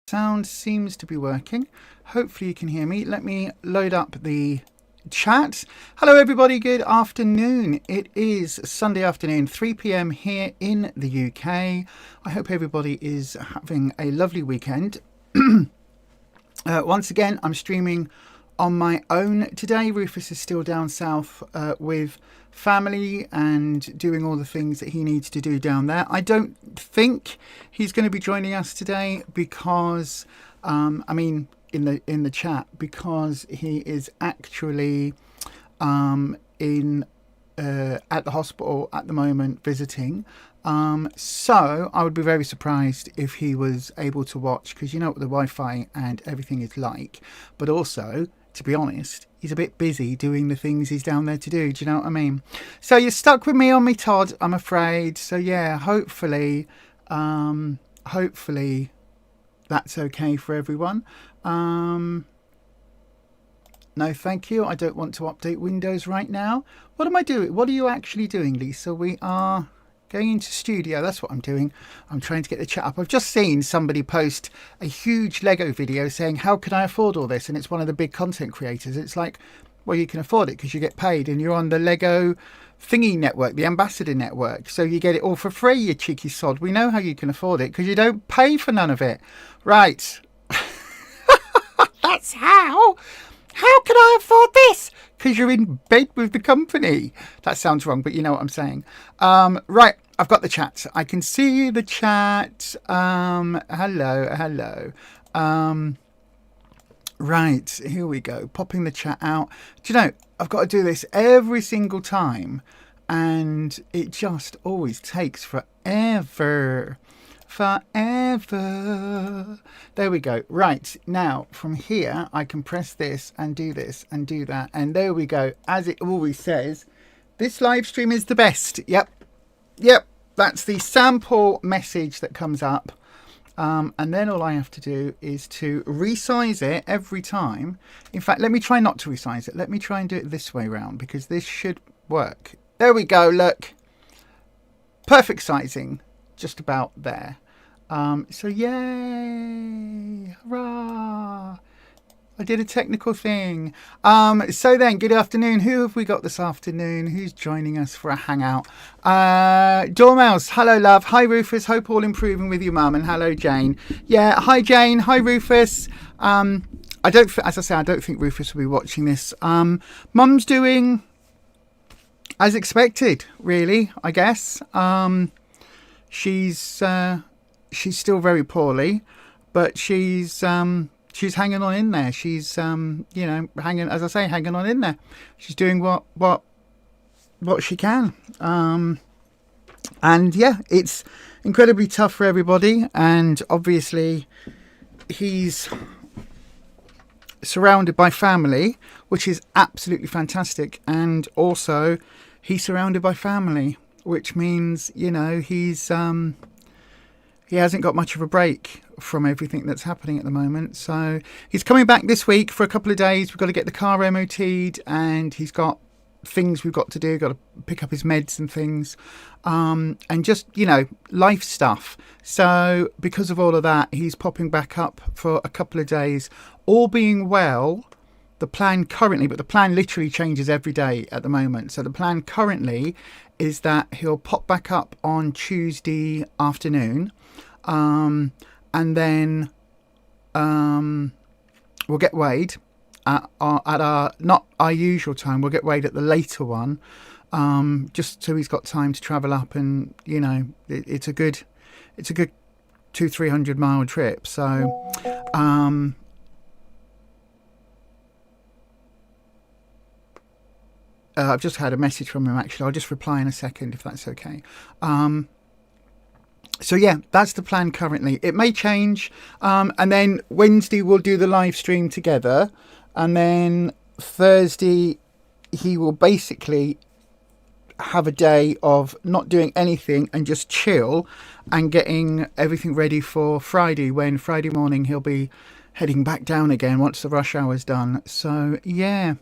Sound seems to be working. Hopefully you can hear me. Let me load up the chat. Hello everybody, good afternoon. It is Sunday afternoon, 3 p.m. here in the UK. I hope everybody is having a lovely weekend. Once again, I'm streaming on my own today. Rufus is still down south with family and doing all the things that he needs to do down there. I don't think he's going to be joining us today because in the chat, because he is actually in at the hospital at the moment visiting. So I would be very surprised if he was able to watch, because you know what the Wi-Fi and everything is like. But also, to be honest, he's a bit busy doing the things he's down there to do. Do you know what I mean? So you're stuck with me on me, Todd, I'm afraid. So yeah, hopefully that's okay for everyone. No, thank you. I don't want to update Windows right now. What am I doing? What are you actually doing, Lisa? We are going into studio. That's what I'm doing. I'm trying to get the chat up. I've just seen somebody post a huge Lego video saying, how can I afford all this? And it's one of the big content creators. It's like, well, you can afford it because you get paid and you're on the Lego thingy network, the ambassador network. So you get it all for free, you cheeky sod. We know how you can afford it because you don't pay for none of it. Right. That's how. How can I afford this? Because you're in bed with the company. That sounds wrong, but you know what I'm saying. Right, I've got the chat. I can see the chat. Hello. Right, here we go. Popping the chat out. Do you know, I've got to do this every single time. And it just always takes forever. There we go. Right, now from here I can press this and do that, and there we go. As it always says, this live stream is the best. Yep, that's the sample message that comes up, and then all I have to do is to resize it every time. In fact, let me try not to resize it. Let me try and do it this way round, because this should work. There we go. Look, perfect sizing. Just about there. So yay, hurrah, I did a technical thing. So then, good afternoon. Who have we got this afternoon? Who's joining us for a hangout? Dormouse, hello love. Hi Rufus, hope all improving with your mum. And hello Jane. Yeah, hi Jane, hi Rufus. I don't think Rufus will be watching this. Mum's doing as expected, really, I guess. She's still very poorly, but she's hanging on in there. She's hanging on in there. She's doing what she can. And yeah, it's incredibly tough for everybody. And obviously, he's surrounded by family, which is absolutely fantastic. And also, he's surrounded by family, which means, you know, he hasn't got much of a break from everything that's happening at the moment. So he's coming back this week for a couple of days. We've got to get the car MOT'd, and he's got things we've got to do. Got to pick up his meds and things, and just, you know, life stuff. So because of all of that, he's popping back up for a couple of days. All being well, the plan currently, but the plan literally changes every day at the moment. So the plan currently is that he'll pop back up on Tuesday afternoon, and then we'll get weighed at our not our usual time. We'll get weighed at the later one, just so he's got time to travel up, and you know, it's a good 200-300 mile trip. So I've just had a message from him, actually. I'll just reply in a second, if that's okay. So yeah, that's the plan currently. It may change. And then Wednesday we'll do the live stream together. And then Thursday he will basically have a day of not doing anything and just chill and getting everything ready for Friday, when Friday morning he'll be heading back down again once the rush hour's done. So yeah.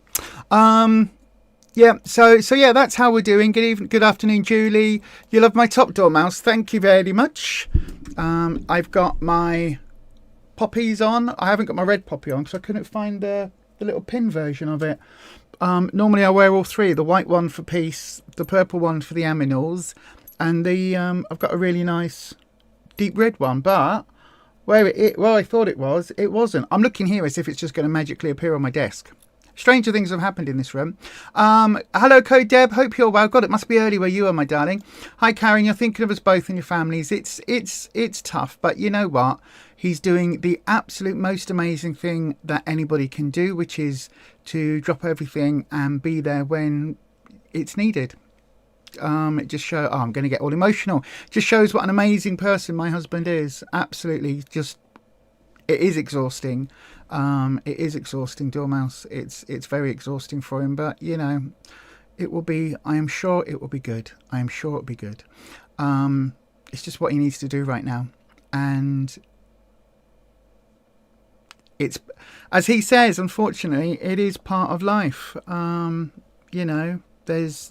Yeah, so yeah, that's how we're doing. Good afternoon, Julie. You love my top door mouse. Thank you very much. I've got my poppies on. I haven't got my red poppy on because I couldn't find the little pin version of it. Normally I wear all three, the white one for peace, the purple one for the aminals, and I've got a really nice deep red one, but where I thought it wasn't. I'm looking here as if it's just going to magically appear on my desk. Stranger things have happened in this room. Hello, Code Deb. Hope you're well. God, it must be early where you are, my darling. Hi, Karen. You're thinking of us both and your families. It's tough, but you know what? He's doing the absolute most amazing thing that anybody can do, which is to drop everything and be there when it's needed. It just shows. Oh, I'm going to get all emotional. Just shows what an amazing person my husband is. Absolutely, just it is exhausting. It is exhausting, Dormouse. It's very exhausting for him, but you know, it will be. I am sure it will be good. I am sure it'll be good. It's just what he needs to do right now, and it's, as he says, unfortunately, it is part of life. You know, there's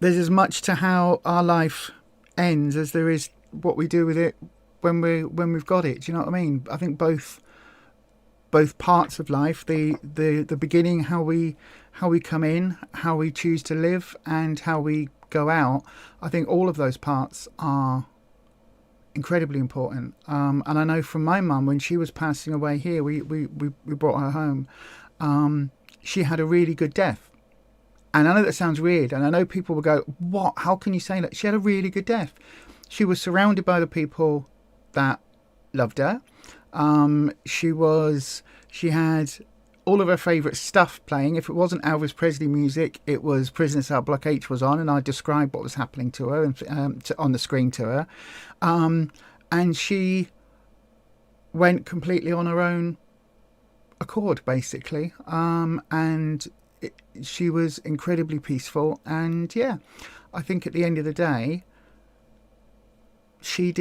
as much to how our life ends as there is what we do with it when we've got it. Do you know what I mean? I think both parts of life, the beginning, how we come in, how we choose to live, and how we go out. I think all of those parts are incredibly important. And I know from my mum, when she was passing away here, we brought her home. She had a really good death. And I know that sounds weird, and I know people will go, what? How can you say that? She had a really good death. She was surrounded by the people that loved her. She had all of her favourite stuff playing. If it wasn't Elvis Presley music, it was Prisoner Cell Block H was on, and I described what was happening to her and on the screen to her. And she went completely on her own accord, basically. And she was incredibly peaceful, and yeah, I think at the end of the day, she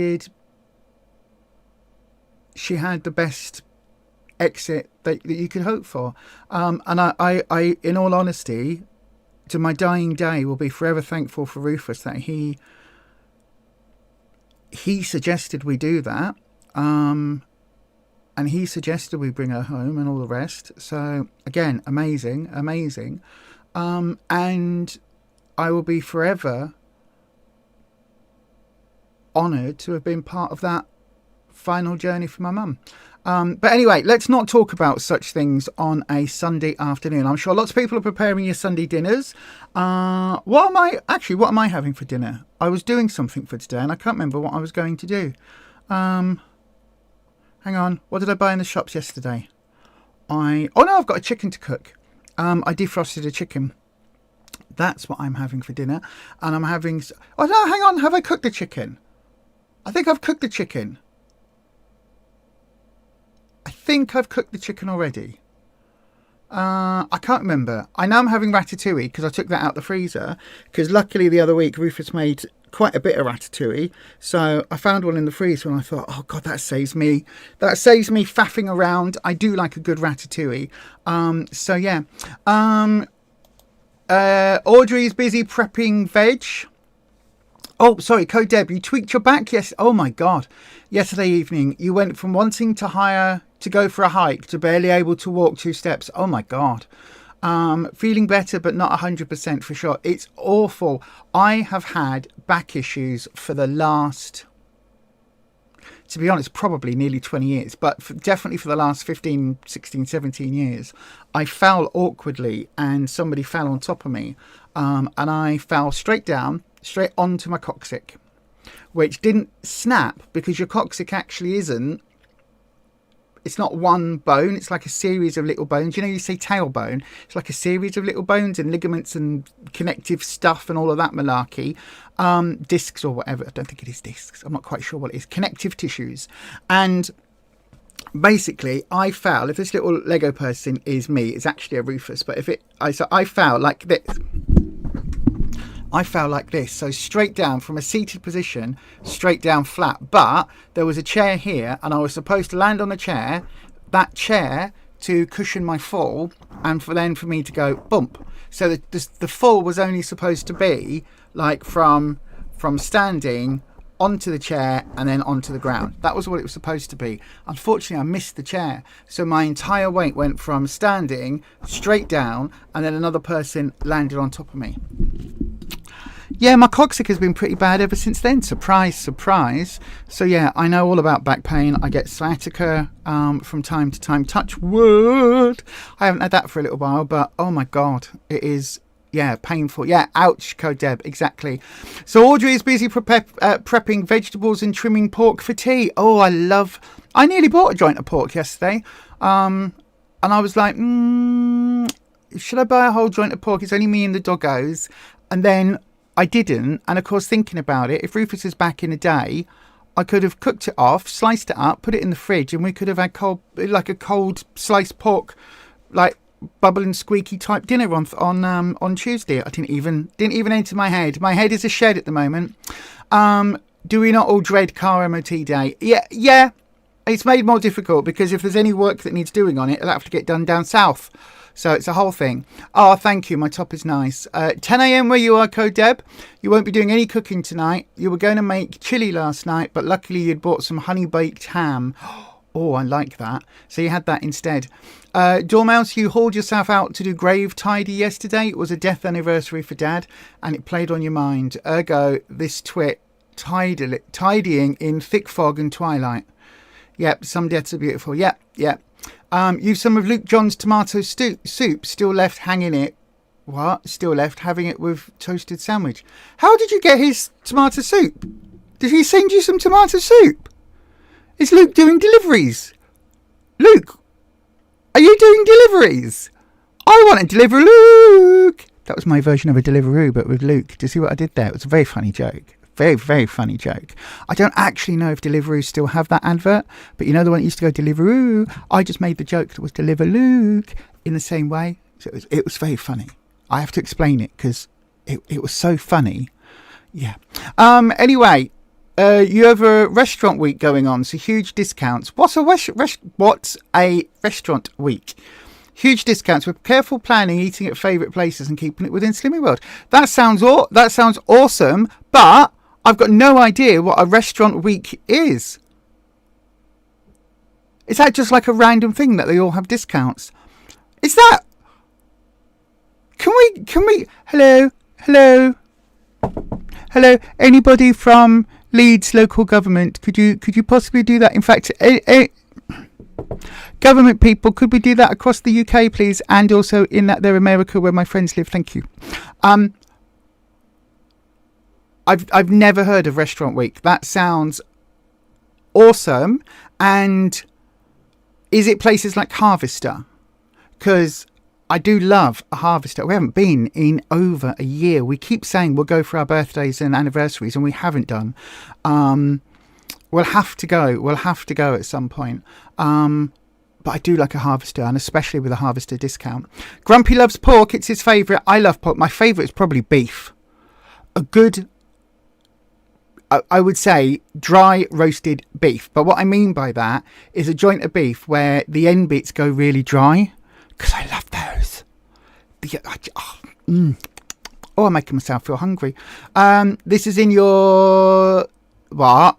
had the best exit that you could hope for. And I, in all honesty, to my dying day, will be forever thankful for Rufus that he suggested we do that. And he suggested we bring her home and all the rest. So again, amazing. And I will be forever honoured to have been part of that final journey for my mum. But anyway, let's not talk about such things on a Sunday afternoon. I'm sure lots of people are preparing your Sunday dinners. What am I having for dinner? I was doing something for today and I can't remember what I was going to do. Hang on, what did I buy in the shops yesterday? I've got a chicken to cook. I defrosted a chicken. That's what I'm having for dinner. And I'm having... Oh no, hang on, have I cooked the chicken? I think I've cooked the chicken. I think I've cooked the chicken already. I can't remember. I know I'm having ratatouille because I took that out the freezer. Because luckily the other week Rufus made quite a bit of ratatouille. So I found one in the freezer and I thought, oh God, that saves me faffing around. I do like a good ratatouille. So yeah. Audrey's busy prepping veg. Oh, sorry, Code Deb, you tweaked your back? Yes. Oh my God. Yesterday evening, you went from wanting to go for a hike to barely able to walk 2 steps. Oh my God. Feeling better, but not 100% for sure. It's awful. I have had back issues for the last, to be honest, probably nearly 20 years, but definitely for the last 15, 16, 17 years. I fell awkwardly and somebody fell on top of me. And I fell straight onto my coccyx, which didn't snap because your coccyx actually isn't. It's not one bone. It's like a series of little bones. You know, you say tailbone. It's like a series of little bones and ligaments and connective stuff and all of that malarkey. Discs or whatever. I don't think it is discs. I'm not quite sure what it is. Connective tissues. And basically, I fell. If this little Lego person is me, it's actually a Rufus. But I fell like this. So straight down from a seated position, straight down flat. But there was a chair here and I was supposed to land on a chair, that chair to cushion my fall and for me to go bump. So the fall was only supposed to be like from standing onto the chair and then onto the ground. That was what it was supposed to be. Unfortunately, I missed the chair. So my entire weight went from standing straight down and then another person landed on top of me. Yeah, my coccyx has been pretty bad ever since then. Surprise, surprise. So yeah, I know all about back pain. I get sciatica from time to time. Touch wood. I haven't had that for a little while, but oh my God, it is, yeah, painful. Yeah, ouch, Code Deb, exactly. So Audrey is busy prepping vegetables and trimming pork for tea. Oh, I nearly bought a joint of pork yesterday. And I was like, should I buy a whole joint of pork? It's only me and the doggos. And then I didn't, and of course thinking about it, if Rufus is back in a day, I could have cooked it off, sliced it up, put it in the fridge, and we could have had a cold sliced pork, like bubble and squeaky type dinner on Tuesday. I didn't even enter my head. My head is a shed at the moment. Do we not all dread car MOT day? Yeah. It's made more difficult because if there's any work that needs doing on it, it'll have to get done down south. So it's a whole thing. Oh, thank you. My top is nice. 10 a.m. where you are, Code Deb. You won't be doing any cooking tonight. You were going to make chili last night, but luckily you'd bought some honey-baked ham. Oh, I like that. So you had that instead. Dormouse, you hauled yourself out to do grave tidy yesterday. It was a death anniversary for Dad, and it played on your mind. Ergo, this twit tidying in thick fog and twilight. Yep, some deaths are beautiful. Yep. You've some of Luke John's tomato soup still left hanging it. What? Still left having it with toasted sandwich. How did you get his tomato soup? Did he send you some tomato soup? Is Luke doing deliveries? Luke, are you doing deliveries? I want to deliver Luke. That was my version of a Deliveroo, but with Luke. Do you see what I did there? It was a very funny joke. Very, very funny joke. I don't actually know if Deliveroo still have that advert, but you know the one that used to go Deliveroo? I just made the joke that was Deliver Luke in the same way. So it was very funny. I have to explain it because it was so funny. Yeah. Anyway, you have a restaurant week going on, so huge discounts. What's a restaurant week? Huge discounts with careful planning, eating at favourite places and keeping it within Slimming World. That sounds awesome, but I've got no idea what a restaurant week is. Is that just like a random thing that they all have discounts? Is that... Can we... Hello? Anybody from Leeds local government? Could you possibly do that? In fact, government people, could we do that across the UK, please? And also in that there America where my friends live. Thank you. I've never heard of Restaurant Week. That sounds awesome. And is it places like Harvester? Because I do love a Harvester. We haven't been in over a year. We keep saying we'll go for our birthdays and anniversaries, and we haven't done. We'll have to go. We'll have to go at some point. But I do like a Harvester, and especially with a Harvester discount. Grumpy loves pork. It's his favourite. I love pork. My favourite is probably beef. A good... I would say dry roasted beef. But what I mean by that is a joint of beef where the end bits go really dry. Because I love those. I'm making myself feel hungry. This is in your... What?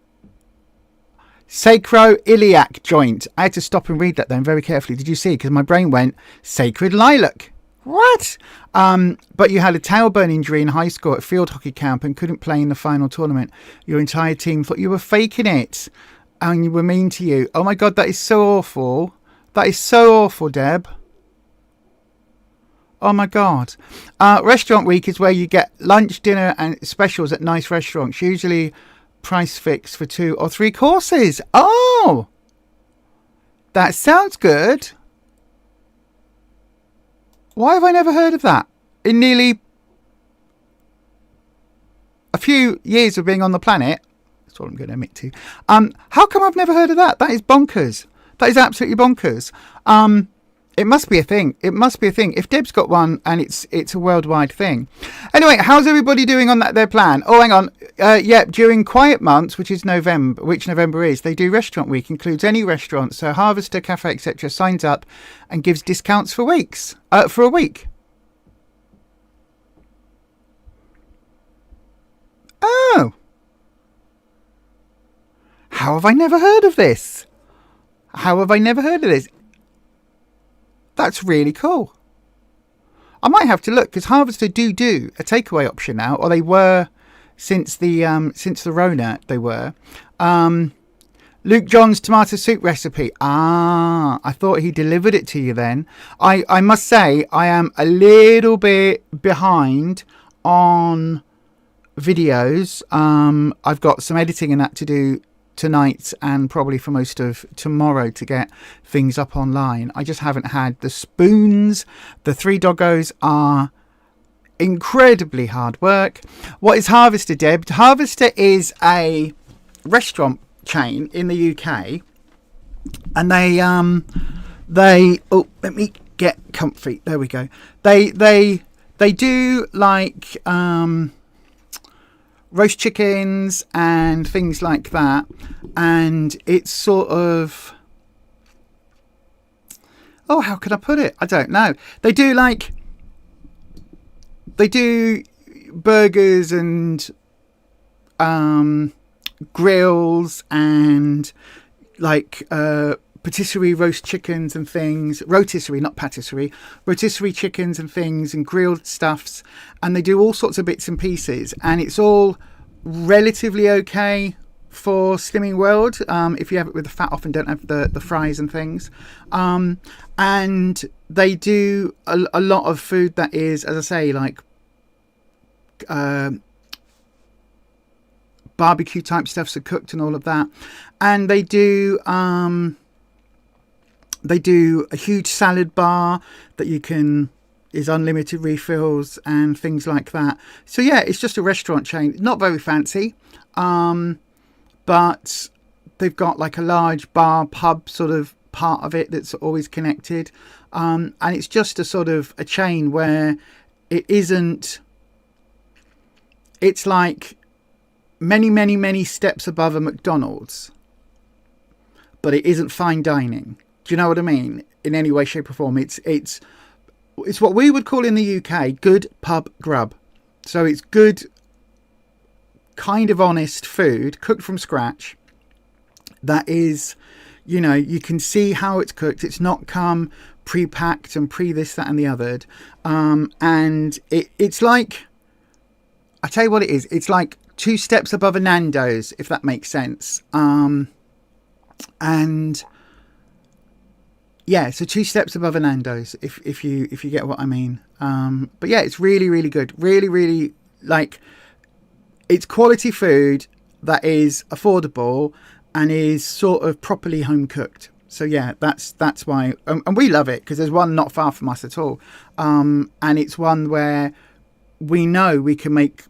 Sacroiliac joint. I had to stop and read that then very carefully. Did you see? Because my brain went, sacred lilac. What? But you had a tailbone injury in high school at field hockey camp and couldn't play in the final tournament. Your entire team thought you were faking it and you were mean to you. Oh my God, that is so awful. That is so awful, Deb. Oh my God. Restaurant week is where you get lunch, dinner and specials at nice restaurants. Usually price fixed for 2 or 3 courses. Oh, that sounds good. Why have I never heard of that? In nearly a few years of being on the planet. That's what I'm going to admit to. How come I've never heard of that? That is bonkers. That is absolutely bonkers. It must be a thing. It must be a thing. If Deb's got one and it's a worldwide thing. Anyway, how's everybody doing on their plan? Oh, hang on. During quiet months, which November is, they do restaurant week, includes any restaurant. So Harvester, Cafe, etc. signs up and gives discounts for weeks. For a week. Oh. how have I never heard of this? How have I never heard of this? That's really cool. I might have to look, because Harvester do a takeaway option now, or they were since the Rona. They were. Luke John's tomato soup recipe. I thought he delivered it to you then. I must say I am a little bit behind on videos. I've got some editing and that to do tonight and probably for most of tomorrow to get things up online. I just haven't had the spoons. The 3 doggos are incredibly hard work. What is Harvester, Deb? Harvester is a restaurant chain in the UK, and they oh, let me get comfy. There we go. They do like roast chickens and things like that, and it's sort of, oh, how can I put it? I don't know. They do burgers and grills and like patisserie roast chickens and things, rotisserie, not patisserie, rotisserie chickens and things, and grilled stuffs, and they do all sorts of bits and pieces, and it's all relatively okay for Slimming World if you have it with the fat off and don't have the fries and things, and they do a lot of food that is, as I say, like barbecue type stuffs are cooked and all of that, and they do a huge salad bar that you can is unlimited refills and things like that. So yeah, it's just a restaurant chain, not very fancy, but they've got like a large bar pub sort of part of it that's always connected, and it's just a sort of a chain where it isn't, it's like many steps above a McDonald's, but it isn't fine dining. Do you know what I mean? In any way, shape or form. It's what we would call in the UK good pub grub. So it's good, kind of honest food cooked from scratch that is, you know, you can see how it's cooked. It's not come pre-packed and pre-this, that and the other. And it's like, I tell you what it is. It's like 2 steps above a Nando's, if that makes sense. And yeah, so 2 steps above a Nando's, if you get what I mean. But yeah, it's really good. Really, like, it's quality food that is affordable and is sort of properly home cooked. So yeah, that's why, and we love it, because there's one not far from us at all, and it's one where we know we can make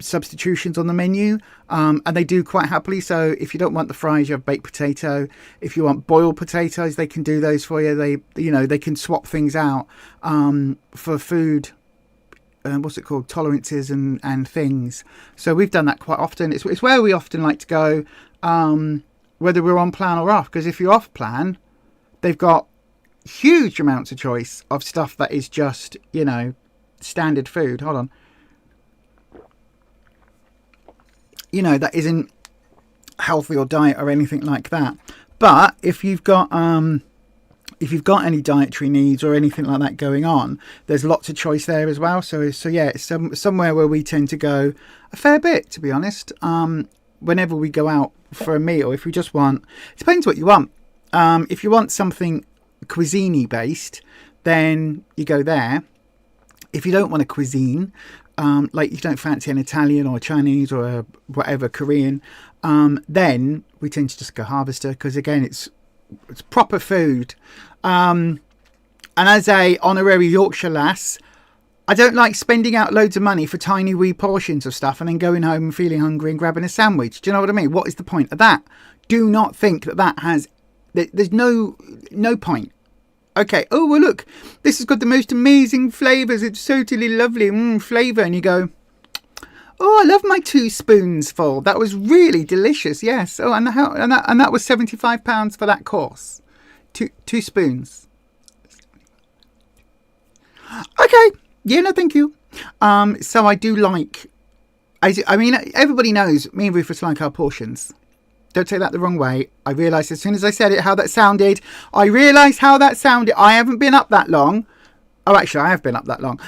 substitutions on the menu, and they do quite happily. So if you don't want the fries, you have baked potato. If you want boiled potatoes, they can do those for you. They can swap things out for food, what's it called, tolerances and things. So we've done that quite often. It's where we often like to go, whether we're on plan or off, because if you're off plan, they've got huge amounts of choice of stuff that is just, you know, standard food. Hold on. You know, that isn't healthy or diet or anything like that. But if you've got any dietary needs or anything like that going on, there's lots of choice there as well. So yeah, it's somewhere where we tend to go a fair bit, to be honest. Whenever we go out for a meal, if we just want, it depends what you want. If you want something cuisine-y based, then you go there. If you don't want a cuisine, like you don't fancy an Italian or Chinese or whatever, Korean, then we tend to just go Harvester, because again, it's proper food. And as a honorary Yorkshire lass, I don't like spending out loads of money for tiny wee portions of stuff and then going home and feeling hungry and grabbing a sandwich. Do you know what I mean? What is the point of that? Do not think that has, there's no point. Okay, oh, well, look, this has got the most amazing flavours. It's totally lovely flavour. And you go, oh, I love my 2 spoons full. That was really delicious, yes. Oh, and that was £75 for that course. Two spoons. Okay, yeah, no, thank you. So I do like, I mean, everybody knows me and Rufus like our portions, Don't take that the wrong way. I realised as soon as I said it how that sounded. I realised how that sounded. I haven't been up that long. Oh, actually, I have been up that long.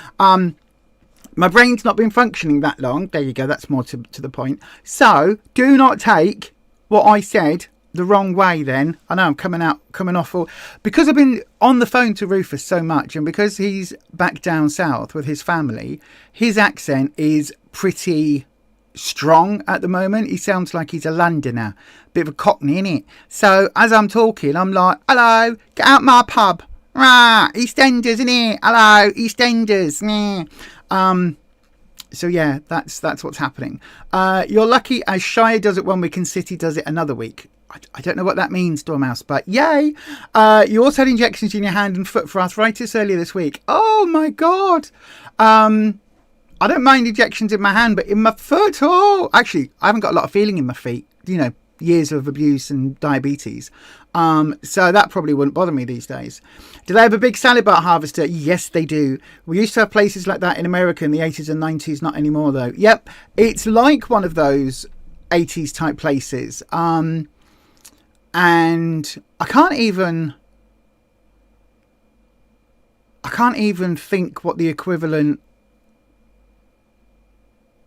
My brain's not been functioning that long. There you go. That's more to the point. So do not take what I said the wrong way then. I know I'm coming off all, because I've been on the phone to Rufus so much, and because he's back down south with his family, his accent is pretty strong at the moment. He sounds like he's a Londoner, bit of a Cockney, innit? So as I'm talking, I'm like, hello, get out my pub. Rah, EastEnders, innit? Hello, EastEnders. So yeah, that's what's happening. You're lucky as Shire does it 1 week and City does it another week. I don't know what that means, Dormouse, but yay. You also had injections in your hand and foot for arthritis earlier this week. Oh my God. I don't mind injections in my hand, but in my foot, oh, actually, I haven't got a lot of feeling in my feet. You know, years of abuse and diabetes. So that probably wouldn't bother me these days. Do they have a big salad bar harvester? Yes, they do. We used to have places like that in America in the 80s and 90s, not anymore though. Yep, it's like one of those 80s type places. And I can't even think what the equivalent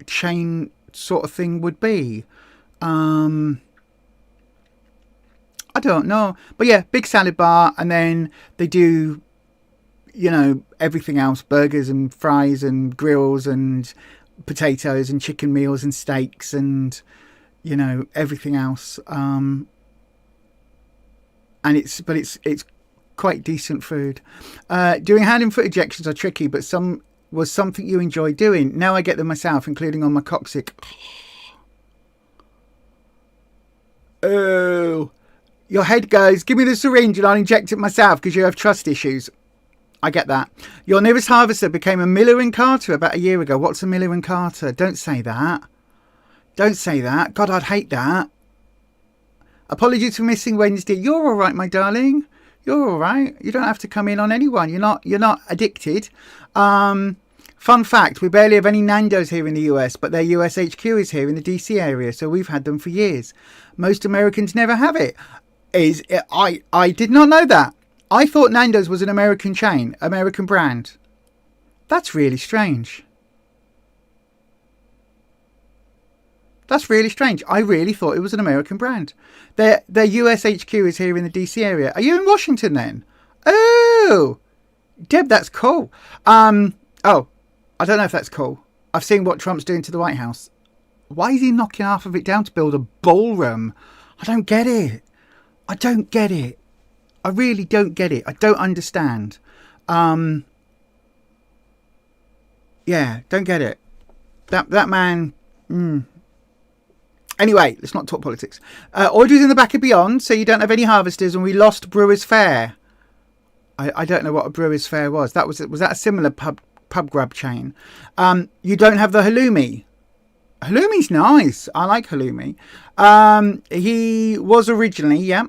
chain sort of thing would be. I don't know, but yeah, big salad bar, and then they do, you know, everything else, burgers and fries and grills and potatoes and chicken meals and steaks and, you know, everything else. And it's quite decent food. Doing hand and foot injections are tricky, but was something you enjoy doing. Now I get them myself, including on my coccyx. Oh, your head goes, give me the syringe and I'll inject it myself because you have trust issues. I get that. Your nearest harvester became a Miller and Carter about a year ago. What's a Miller and Carter? Don't say that. Don't say that. God, I'd hate that. Apologies for missing Wednesday. You're all right, my darling. You're all right. You don't have to come in on anyone. You're not addicted. Fun fact, we barely have any Nando's here in the US, but their US HQ is here in the DC area, so we've had them for years. Most Americans never have it. I did not know that. I thought Nando's was an American chain, American brand. That's really strange. That's really strange. I really thought it was an American brand. Their US HQ is here in the DC area. Are you in Washington then? Oh, Deb, that's cool. Oh, I don't know if that's cool. I've seen what Trump's doing to the White House. Why is he knocking half of it down to build a ballroom? I don't get it. I don't get it. I really don't get it. I don't understand. Yeah, don't get it. That man. Anyway, let's not talk politics. Orders in the back of Beyond, so you don't have any harvesters, and we lost Brewers Fair. I don't know what a Brewers Fair was. Was that a similar pub grub chain? You don't have the halloumi. Halloumi's nice. I like halloumi. He was originally, yeah.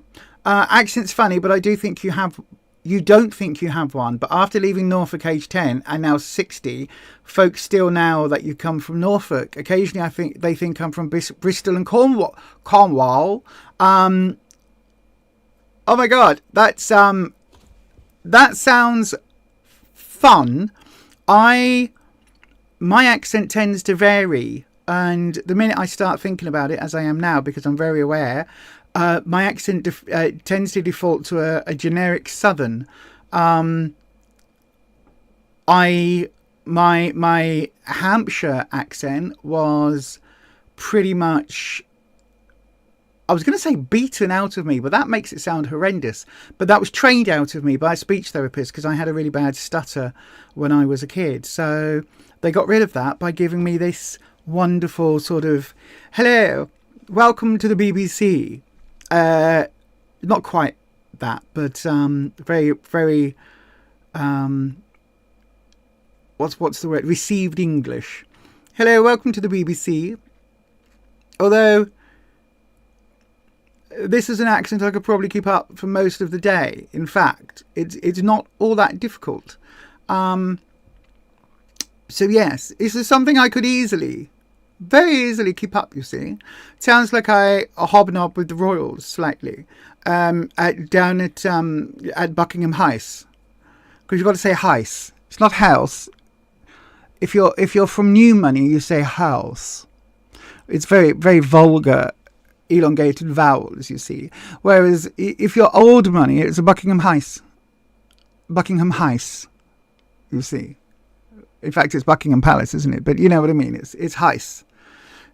Accent's funny, but I do think you have. You don't think you have one, but after leaving Norfolk age 10 and now 60, folks still know that you come from Norfolk. Occasionally, I think they think I'm from Bristol and Cornwall. Oh my God, that sounds fun. My accent tends to vary, and the minute I start thinking about it, as I am now, because I'm very aware, my accent tends to default to a generic Southern. My Hampshire accent was pretty much, I was going to say beaten out of me, but that makes it sound horrendous. But that was trained out of me by a speech therapist because I had a really bad stutter when I was a kid. So they got rid of that by giving me this wonderful sort of, hello, welcome to the BBC. Not quite that, but very, very, what's the word? Received English. Hello, welcome to the BBC. Although this is an accent I could probably keep up for most of the day. In fact, it's not all that difficult. So yes, this is something I could easily Very easily keep up, you see. Sounds like I hobnob with the royals slightly. Down at Buckingham House. Because you've got to say house. It's not house. If you're from new money, you say house. It's very, very vulgar, elongated vowels, you see. Whereas if you're old money, it's a Buckingham House. Buckingham House, you see. In fact, it's Buckingham Palace, isn't it? But you know what I mean. It's House.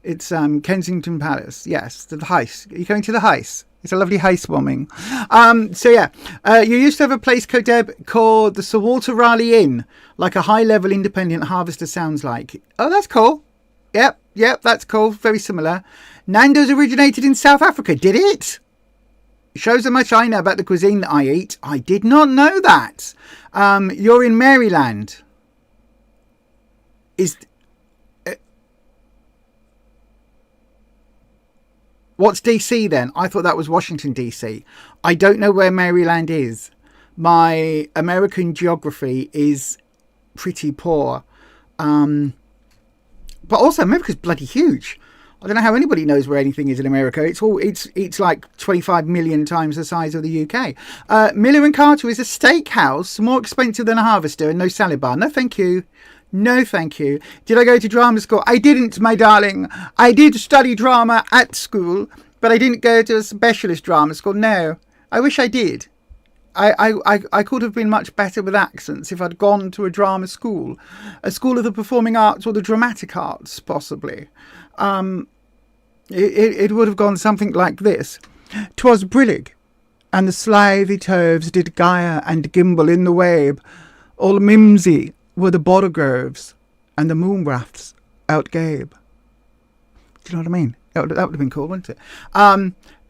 It's Kensington Palace. Yes, the House. Are you going to the House? It's a lovely house warming. So yeah, you used to have a place, Deb, called the Sir Walter Raleigh Inn, like a high-level independent harvester sounds like. Oh, that's cool. Yep, that's cool. Very similar. Nando's originated in South Africa. Did it? Shows how much I know about the cuisine that I eat. I did not know that. You're in Maryland. What's DC then? I thought that was Washington DC. I don't know where Maryland is. My American geography is pretty poor. But also America's bloody huge. I don't know how anybody knows where anything is in America. It's like 25 million times the size of the UK. Miller and Carter is a steakhouse, more expensive than a Harvester, and no salad bar. No, thank you. No, thank you. Did I go to drama school? I didn't, my darling. I did study drama at school, but I didn't go to a specialist drama school. No, I wish I did. I could have been much better with accents if I'd gone to a drama school, a school of the performing arts or the dramatic arts, possibly. It would have gone something like this. 'Twas brillig, and the slithy toves did gyre and gimble in the wabe. All mimsy were the borogoves, and the moonrafts outgabe. Do you know what I mean? That would have been cool, wouldn't it?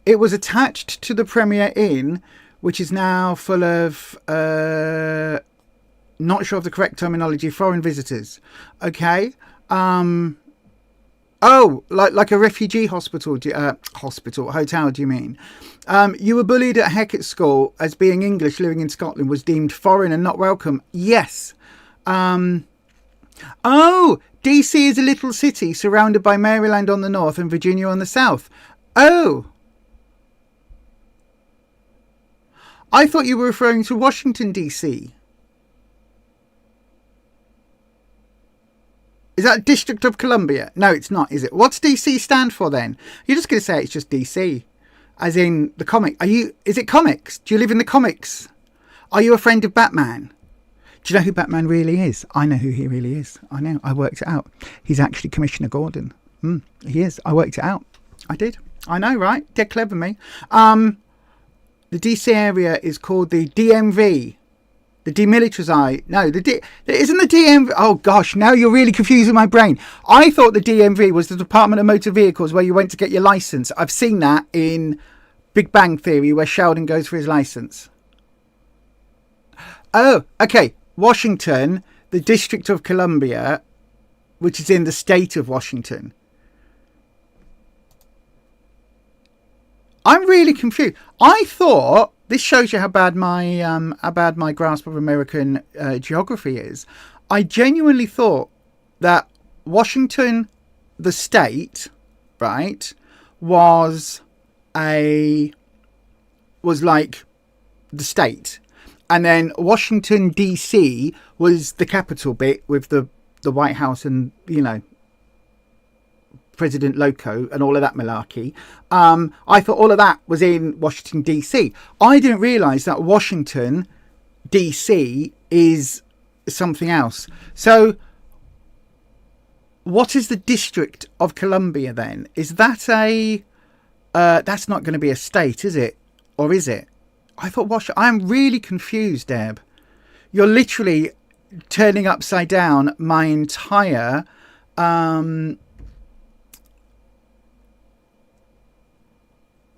It was attached to the Premier Inn, which is now full of, not sure of the correct terminology, foreign visitors. Okay. Oh, like a refugee hotel, do you mean? You were bullied at Heck school as being English living in Scotland was deemed foreign and not welcome. Yes. DC is a little city surrounded by Maryland on the north and Virginia on the south. Oh. I thought you were referring to Washington, DC. Is that District of Columbia? No, it's not, is it? What's DC stand for then? You're just going to say it's just DC. As in the comic. Is it comics? Do you live in the comics? Are you a friend of Batman? Do you know who Batman really is? I know who he really is. I know. I worked it out. He's actually Commissioner Gordon. He is. I worked it out. I did. I know, right? Dead clever me. The DC area is called the DMV. The demilitarized. No, isn't the DMV. Oh gosh, now you're really confusing my brain. I thought the DMV was the Department of Motor Vehicles where you went to get your license. I've seen that in Big Bang Theory where Sheldon goes for his license. Oh, okay. Washington, the District of Columbia, which is in the state of Washington. I'm really confused. I thought this shows you how bad my grasp of American geography is. I genuinely thought that Washington, the state, right, was like the state. And then Washington, D.C. was the capital bit with the White House and, you know, President Loco and all of that malarkey. I thought all of that was in Washington, D.C. I didn't realise that Washington, D.C. is something else. So what is the District of Columbia then? Is that that's not going to be a state, is it? Or is it? I thought I'm really confused, Deb. You're literally turning upside down my entire oh,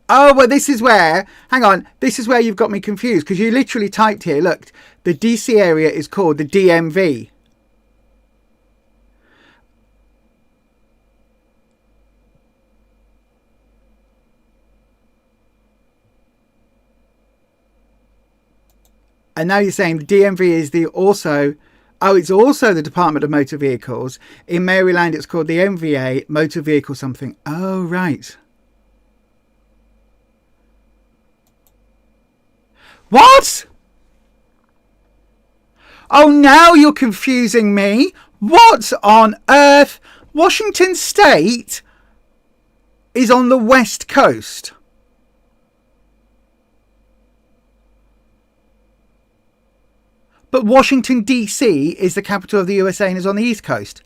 well, this is where you've got me confused, because you literally typed here, look, the DC area is called the DMV. And now you're saying the DMV is also Oh, it's also the Department of Motor Vehicles. In Maryland, it's called the MVA, Motor Vehicle something. Oh, right. What? Oh, now you're confusing me. What on earth? Washington State is on the West Coast. But Washington, D.C. is the capital of the USA and is on the East Coast.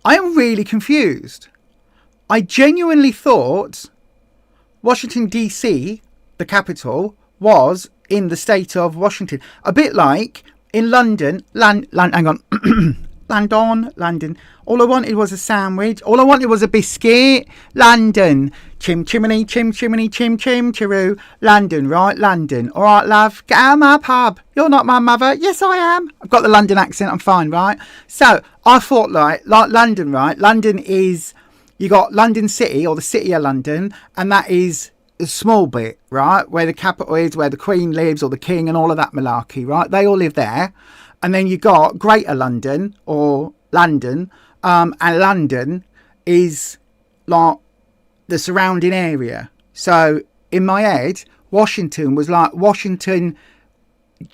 I am really confused. I genuinely thought Washington, D.C., the capital, was in the state of Washington. A bit like in London. Hang on. London. All I wanted was a sandwich. All I wanted was a biscuit. London. Chim chimney, chim chimney, chim chim chiroo. London, right? London. All right, love. Get out of my pub. You're not my mother. Yes, I am. I've got the London accent. I'm fine, right? So I thought like London, right? London is, you got London City or the City of London, and that is a small bit, right? Where the capital is, where the Queen lives or the King and all of that malarkey, right? They all live there. And then you got Greater London or London, and London is like the surrounding area. So in my head, Washington was like Washington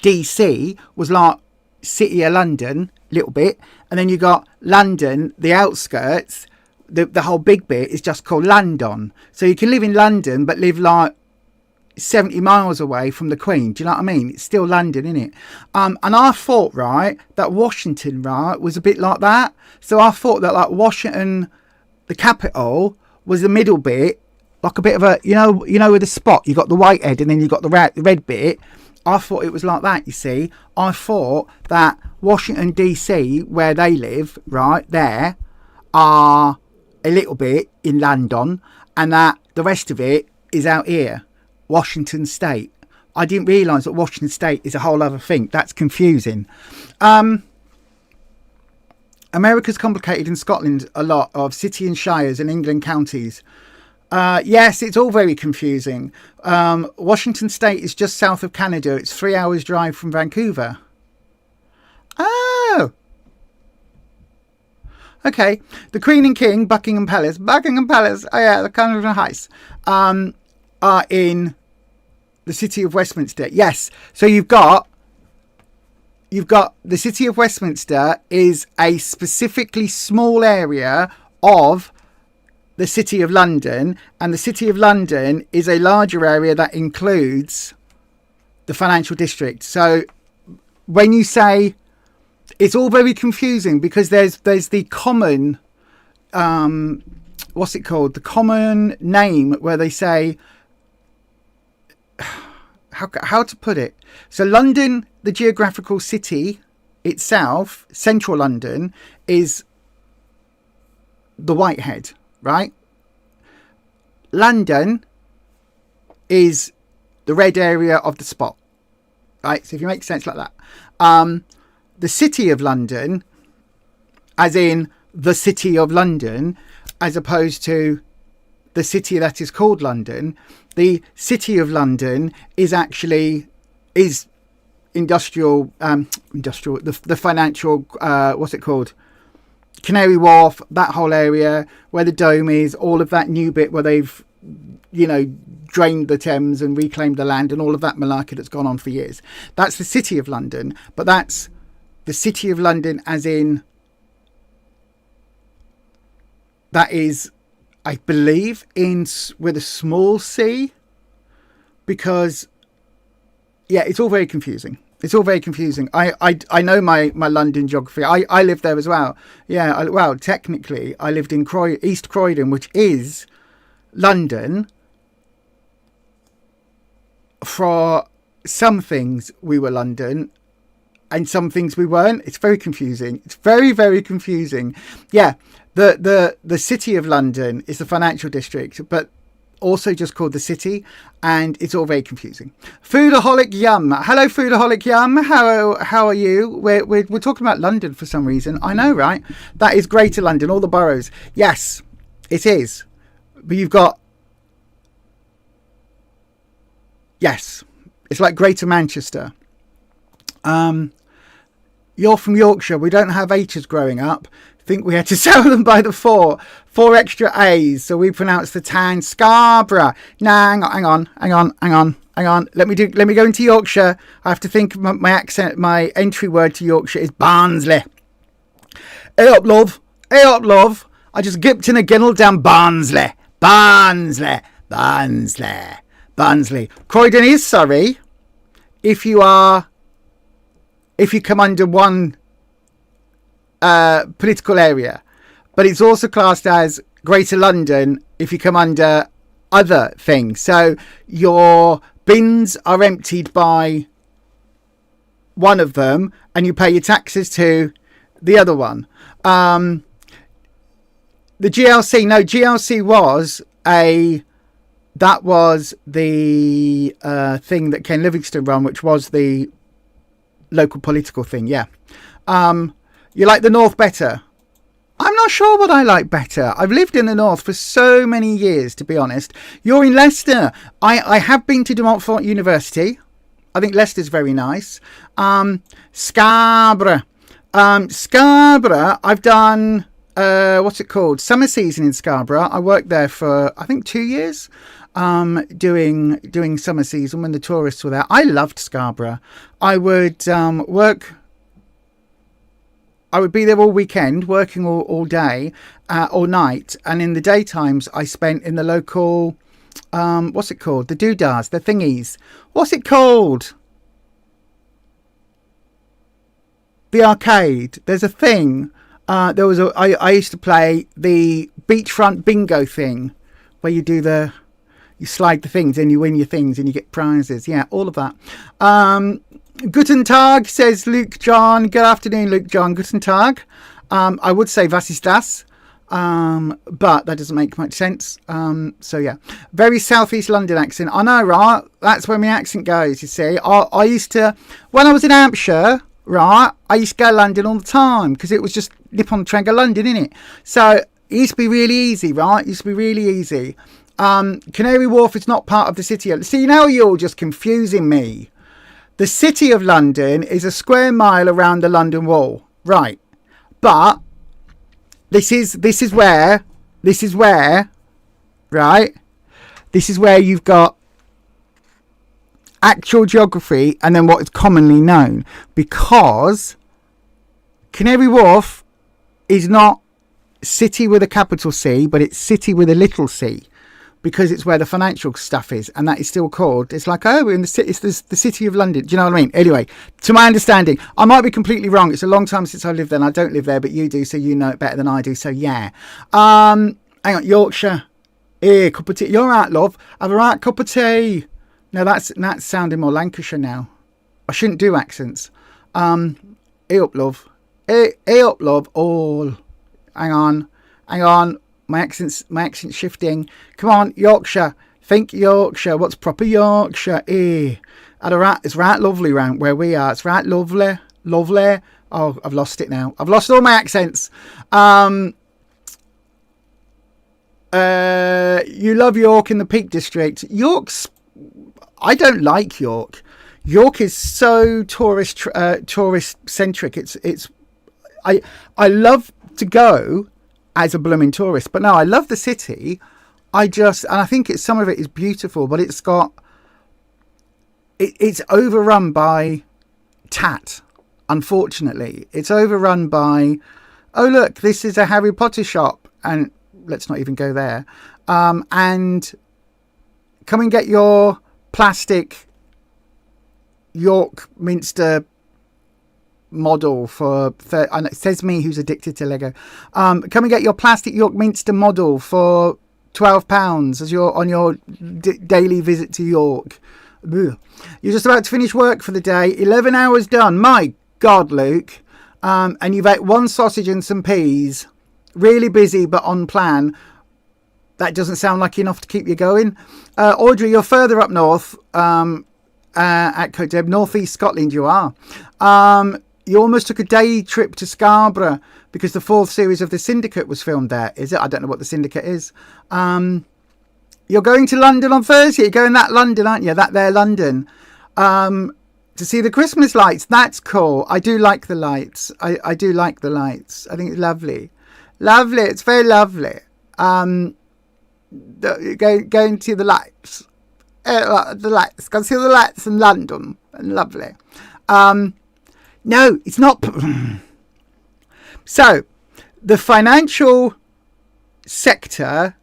DC was like City of London, little bit, and then you got London, the outskirts. The whole big bit is just called London. So you can live in London but live like 70 miles away from the Queen. Do you know what I mean? It's still London, isn't it? And I thought, right, that Washington, right, was a bit like that. So I thought that like Washington, the capital, was the middle bit, like a bit of a, you know with the spot, you got the white head and then you got the red bit. I thought it was like that, you see. I thought that Washington DC, where they live, right, there, are a little bit in London, and that the rest of it is out here. Washington State. I didn't realise that Washington State is a whole other thing. That's confusing. America's complicated in Scotland a lot of city and shires and England counties. Yes, it's all very confusing. Washington State is just south of Canada. It's 3 hours drive from Vancouver. Oh! Okay. The Queen and King, Buckingham Palace. Oh yeah, the kind of nice. Are in the city of Westminster. Yes. So you've got the city of Westminster is a specifically small area of the city of London, and the city of London is a larger area that includes the financial district. So when you say, it's all very confusing because there's the common what's it called, the common name where they say, how to put it, so London, the geographical city itself, central London, is the Whitehead, right? London is the red area of the spot, right? So if you make sense like that, the city of London, as in the city of London, as opposed to the city that is called London, the city of London is actually industrial, the financial, what's it called? Canary Wharf, that whole area where the Dome is, all of that new bit where they've, drained the Thames and reclaimed the land and all of that malarkey that's gone on for years. That's the city of London, but that's the city of London as in, that is, I believe, with a small c, because, yeah, it's all very confusing. It's all very confusing. I know my London geography. I lived there as well. Yeah, well, technically, I lived in East Croydon, which is London. For some things, we were London, and some things we weren't. It's very confusing. It's very, very confusing. Yeah, the city of London is the financial district, but also just called the city, and it's all very confusing. Foodaholic Yum. Hello, Foodaholic Yum. How are you? We're talking about London for some reason. I know, right? That is Greater London, all the boroughs. Yes, it is. But you've got... Yes, It's like Greater Manchester. You're from Yorkshire. We don't have H's growing up. Think we had to sell them by the four extra A's. So we pronounce the town Scarborough. Nah, hang on. Let me go into Yorkshire. I have to think of my accent. My entry word to Yorkshire is Barnsley. Hey up, love. I just gipped in a ginnel down Barnsley. Croydon is Surrey. If you come under one political area, but it's also classed as Greater London if you come under other things. So your bins are emptied by one of them and you pay your taxes to the other one. The GLC was the thing that Ken Livingstone ran, which was the local political thing. You like the North better? I'm not sure what I like better. I've lived in the North for so many years, to be honest. You're in Leicester. I have been to De Montfort University. I think Leicester's very nice. Scarborough. I've done what's it called? Summer season in Scarborough. I worked there for I think 2 years. Doing summer season when the tourists were there. I loved Scarborough. I would be there all weekend, working all day, all night, and in the daytimes I spent in the local, what's it called? The doodahs, the thingies. What's it called? The arcade. There's a thing. I used to play the beachfront bingo thing, where you slide the things and you win your things and you get prizes. Yeah, all of that. Guten Tag, says Luke John. Good afternoon, Luke John. Guten Tag. I would say was ist das? But that doesn't make much sense. So yeah, very southeast London accent. I know, right? That's where my accent goes, you see. I used to, when I was in Hampshire, right, I used to go to London all the time because it was just nip on the train, go London, innit? So it used to be really easy, right? It used to be really easy. Canary Wharf is not part of the city. See, now you're just confusing me. The City of London is a square mile around the London Wall, right? But this is where, right? This is where you've got actual geography and then what is commonly known, because Canary Wharf is not city with a capital C, but it's city with a little c. Because it's where the financial stuff is, and that is still called. It's like, oh, we're in the city. It's the City of London. Do you know what I mean? Anyway, to my understanding, I might be completely wrong. It's a long time since I lived there, and I don't live there, but you do, so you know it better than I do. So yeah, hang on, Yorkshire. Here, cup of tea. You're right, love. Have a right cup of tea. No, that's sounding more Lancashire now. I shouldn't do accents. Hey up, love. Hey up, love. All. Hang on. My accent's shifting. Come on, Yorkshire. Think Yorkshire. What's proper Yorkshire? It's right lovely round where we are. It's right lovely. Oh, I've lost it now. I've lost all my accents. You love York in the Peak District. I don't like York. York is so tourist centric. I love to go as a blooming tourist, but no, I love the city. And I think some of it is beautiful, but it's overrun by tat. Unfortunately, it's overrun by, oh look, this is a Harry Potter shop, and let's not even go there. And come and get your plastic York Minster model for and it says me who's addicted to Lego. Come and get your plastic York Minster model for £12 as you're on your daily visit to York. Ugh. You're just about to finish work for the day. 11 hours done. My God, Luke. And you've ate one sausage and some peas. Really busy, but on plan. That doesn't sound like enough to keep you going. Audrey, you're further up north at Cote d'Eb, northeast Scotland. You are. You almost took a day trip to Scarborough because the fourth series of The Syndicate was filmed there. Is it? I don't know what The Syndicate is. You're going to London on Thursday. You're going that London, aren't you? That there London. To see the Christmas lights. That's cool. I do like the lights. I do like the lights. I think it's lovely. Lovely. It's very lovely. Going to the lights. The lights. Go see the lights in London. Lovely. No, it's not. So, the financial sector,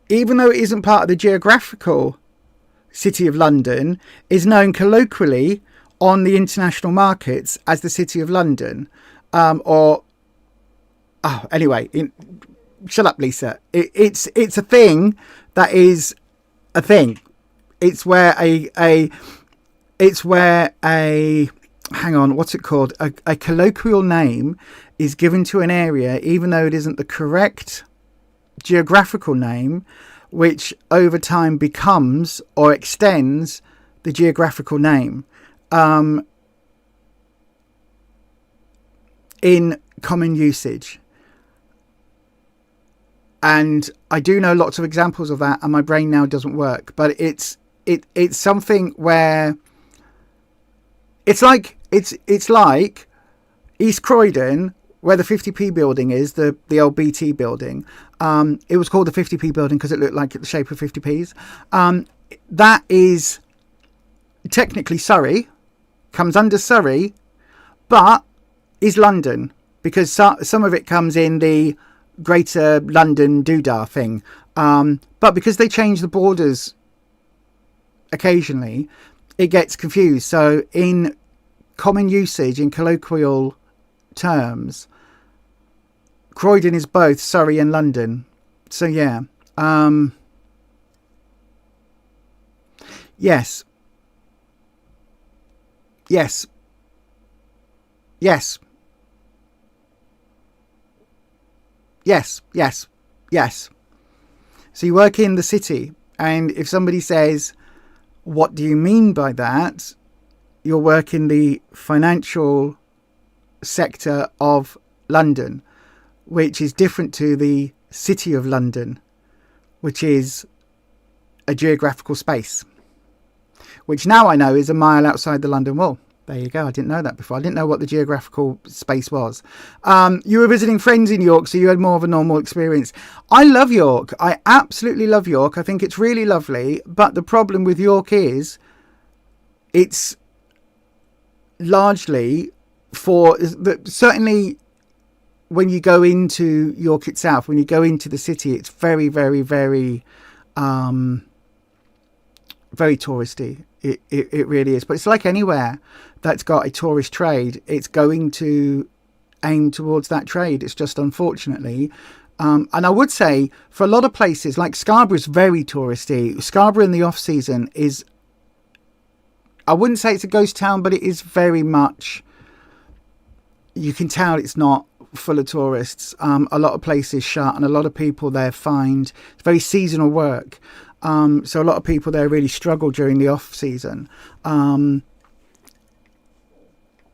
even though it isn't part of the geographical City of London, is known colloquially on the international markets as the City of London. Anyway, shut up, Lisa. It's a thing that is a thing. It's where hang on, what's it called? A colloquial name is given to an area, even though it isn't the correct geographical name, which over time becomes or extends the geographical name in common usage. And I do know lots of examples of that, and my brain now doesn't work. But it's something where it's like East Croydon, where the 50p building is, the old BT building. It was called the 50p building because it looked like the shape of 50p's. That is technically Surrey, comes under Surrey, but is London, because some of it comes in the Greater London doodah thing. But because they change the borders occasionally, it gets confused. So in common usage, in colloquial terms, Croydon is both Surrey and London. So yeah. Yes. Yes. Yes. Yes. Yes. Yes. So you work in the city, and if somebody says, what do you mean by that? You're working the financial sector of London, which is different to the City of London, which is a geographical space, which now I know is a mile outside the London Wall. There you go. I didn't know that before. I didn't know what the geographical space was. You were visiting friends in York, so you had more of a normal experience. I love York. I absolutely love York. I think it's really lovely. But the problem with York is it's largely certainly when you go into York itself, when you go into the city, it's very, very, very, very touristy. It really is. But it's like anywhere that's got a tourist trade, it's going to aim towards that trade. It's just unfortunately. And I would say for a lot of places, like Scarborough is very touristy. Scarborough in the off season is, I wouldn't say it's a ghost town, but it is very much, you can tell it's not full of tourists. A lot of places shut, and a lot of people there find it's very seasonal work. So a lot of people there really struggle during the off season.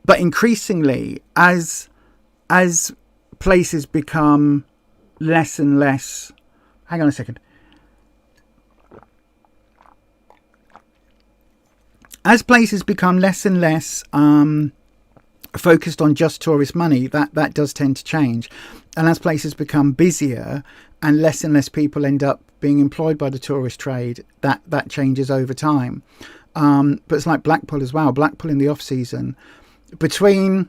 But increasingly, as places become less and less, hang on a second. As places become less and less focused on just tourist money, that does tend to change. And as places become busier and less people end up being employed by the tourist trade, that changes over time. But it's like Blackpool as well. Blackpool in the off season, between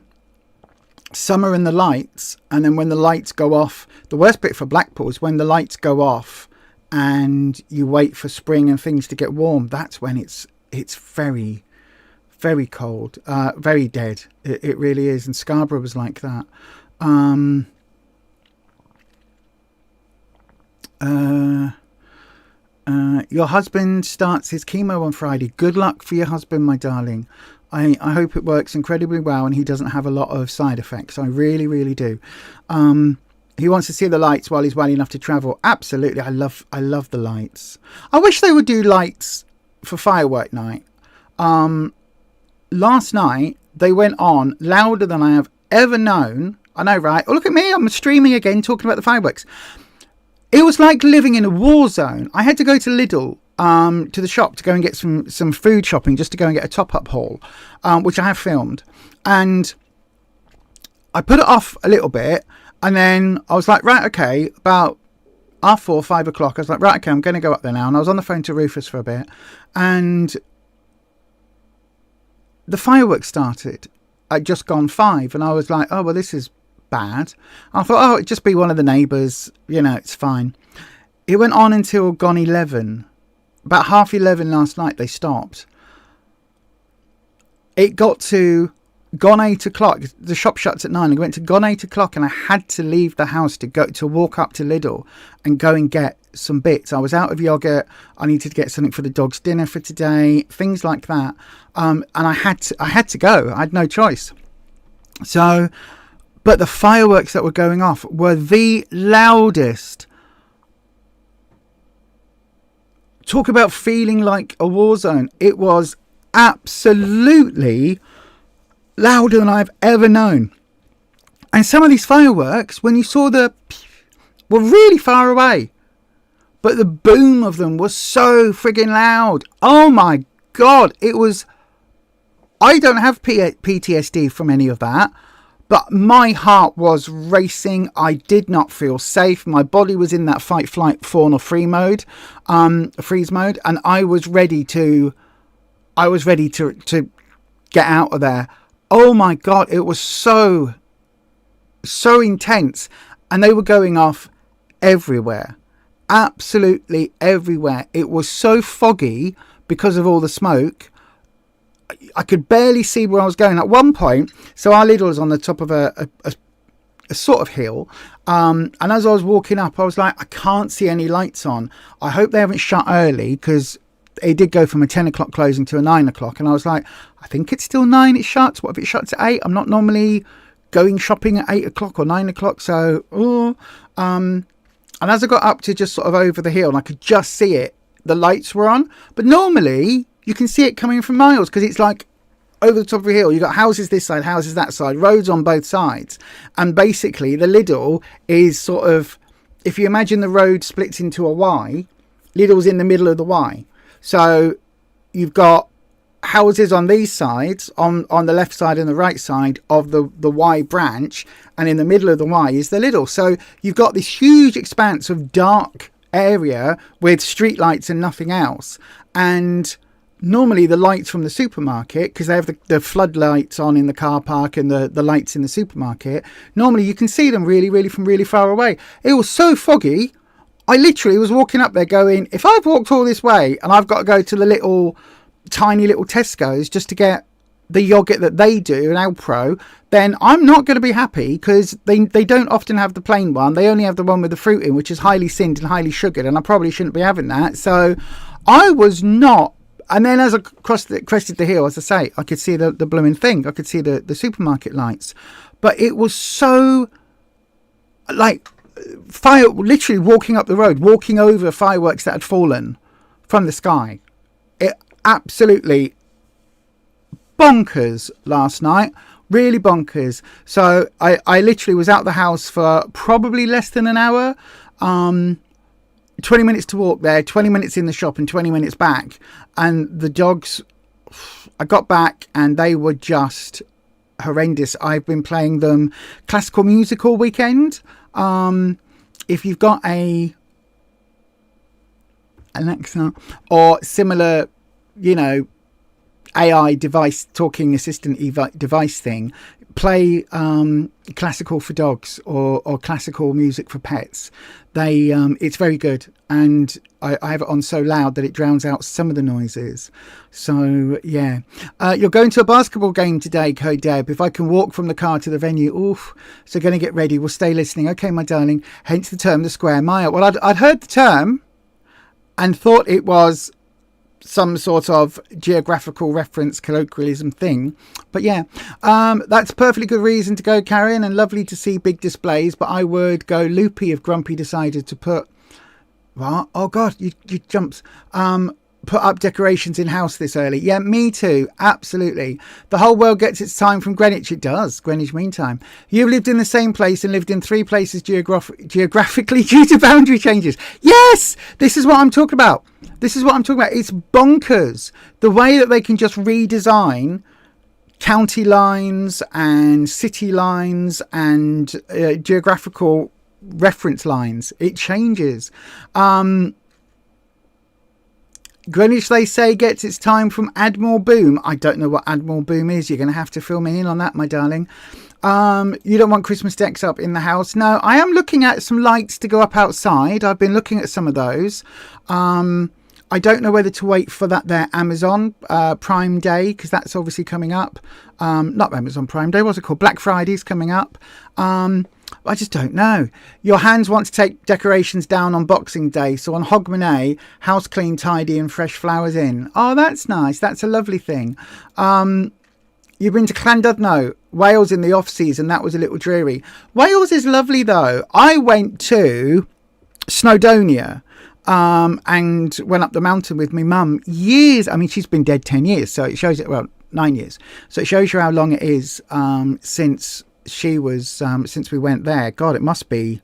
summer and the lights, and then when the lights go off, the worst bit for Blackpool is when the lights go off and you wait for spring and things to get warm. That's when it's very, very cold, very dead. It really is. And Scarborough was like that. Your husband starts his chemo on Friday. Good luck for your husband, my darling. I hope it works incredibly well and he doesn't have a lot of side effects. I really, really do. He wants to see the lights while he's well enough to travel. Absolutely. I love the lights. I wish they would do lights for firework night. Last night they went on louder than I have ever known. I know, right? Oh, look at me. I'm streaming again, talking about the fireworks. It was like living in a war zone. I had to go to Lidl to the shop to go and get some food shopping, just to go and get a top-up haul, which I have filmed. And I put it off a little bit, and then I was like, right, okay, about 4:30, 5 o'clock, I was like, right, okay, I'm going to go up there now. And I was on the phone to Rufus for a bit, and the fireworks started. I'd just gone 5, and I was like, oh, well, this is bad. I thought, oh, it'd just be one of the neighbours, it's fine. It went on until gone 11. About 11:30 last night, they stopped. It got to gone 8 o'clock. The shop shuts at 9. I went to gone 8 o'clock, and I had to leave the house to walk up to Lidl and go and get some bits. I was out of yogurt. I needed to get something for the dog's dinner for today, things like that. And I had to go. I had no choice. So, but the fireworks that were going off were the loudest. Talk about feeling like a war zone. It was absolutely louder than I've ever known. And some of these fireworks, when you saw were really far away, but the boom of them was so friggin' loud. Oh my God, it was... I don't have PTSD from any of that, but my heart was racing. I did not feel safe. My body was in that fight, flight, fawn or freeze mode, and I was ready to get out of there. Oh my God, it was so intense, and they were going off everywhere, absolutely everywhere. It was so foggy because of all the smoke. I could barely see where I was going at one point. So our Lidl was on the top of a sort of hill, and as I was walking up, I was like, I can't see any lights on. I hope they haven't shut early, because it did go from a 10 o'clock closing to a 9 o'clock, and I was like, I think it's still 9 it shuts. What if it shuts at 8? I'm not normally going shopping at 8 o'clock or 9 o'clock, so and as I got up to just sort of over the hill, and I could just see it, the lights were on. But normally you can see it coming from miles, because it's like over the top of a hill. You've got houses this side, houses that side, roads on both sides. And basically the Lidl is sort of, if you imagine the road splits into a Y, Lidl's in the middle of the Y. So you've got houses on these sides, on the left side and the right side of the Y branch, and in the middle of the Y is the Lidl. So you've got this huge expanse of dark area with street lights and nothing else. And normally the lights from the supermarket, because they have the floodlights on in the car park and the lights in the supermarket, normally you can see them really from really far away. It was so foggy, I literally was walking up there going, if I've walked all this way and I've got to go to the tiny little Tesco's just to get the yogurt that they do, an L.Pro, then I'm not going to be happy, because they don't often have the plain one. They only have the one with the fruit in, which is highly sinned and highly sugared, and I probably shouldn't be having that. So I was not. And then as I crested the hill, as I say, I could see the blooming thing. I could see the supermarket lights. But it was so, like, fire, literally walking up the road, walking over fireworks that had fallen from the sky. It absolutely bonkers last night. Really bonkers. So I literally was out the house for probably less than an hour. 20 minutes to walk there, 20 minutes in the shop and 20 minutes back. And the dogs, I got back and they were just horrendous. I've been playing them classical music all weekend. If you've got an Alexa or similar, AI device, talking assistant device thing, play classical for dogs or classical music for pets. It's very good, and I have it on so loud that it drowns out some of the noises. So yeah, you're going to a basketball game today, Code Deb. If I can walk from the car to the venue, oof. So going to get ready. We'll stay listening. Okay, my darling. Hence the term, the square mile. Well, I'd heard the term and thought it was some sort of geographical reference colloquialism thing, but yeah, that's a perfectly good reason to go, Karen, and lovely to see big displays. But I would go loopy if Grumpy decided to put, well, oh god, you jumps, put up decorations in house this early. Yeah, me too. Absolutely. The whole world gets its time from Greenwich. It does. Greenwich Mean Time. You've lived in the same place and lived in 3 places geographically due to boundary changes. Yes, this is what I'm talking about. This is what I'm talking about. It's bonkers the way that they can just redesign county lines and city lines and geographical reference lines. It changes. Greenwich, they say, gets its time from Admiral Boom. I don't know what Admiral Boom is. You're going to have to fill me in on that, my darling. You don't want Christmas decks up in the house. No, I am looking at some lights to go up outside. I've been looking at some of those. I don't know whether to wait for that there Amazon Prime Day, because that's obviously coming up. Not Amazon Prime Day, what's it called? Black Friday's coming up. I just don't know. Your hands want to take decorations down on Boxing Day. So on Hogmanay, house clean, tidy and fresh flowers in. Oh, that's nice. That's a lovely thing. You've been to Llandudno, Wales in the off-season. That was a little dreary. Wales is lovely, though. I went to Snowdonia and went up the mountain with my mum years. I mean, she's been dead 10 years. So it shows it, well, 9 years. So it shows you how long it is since she was, since we went there. God, it must be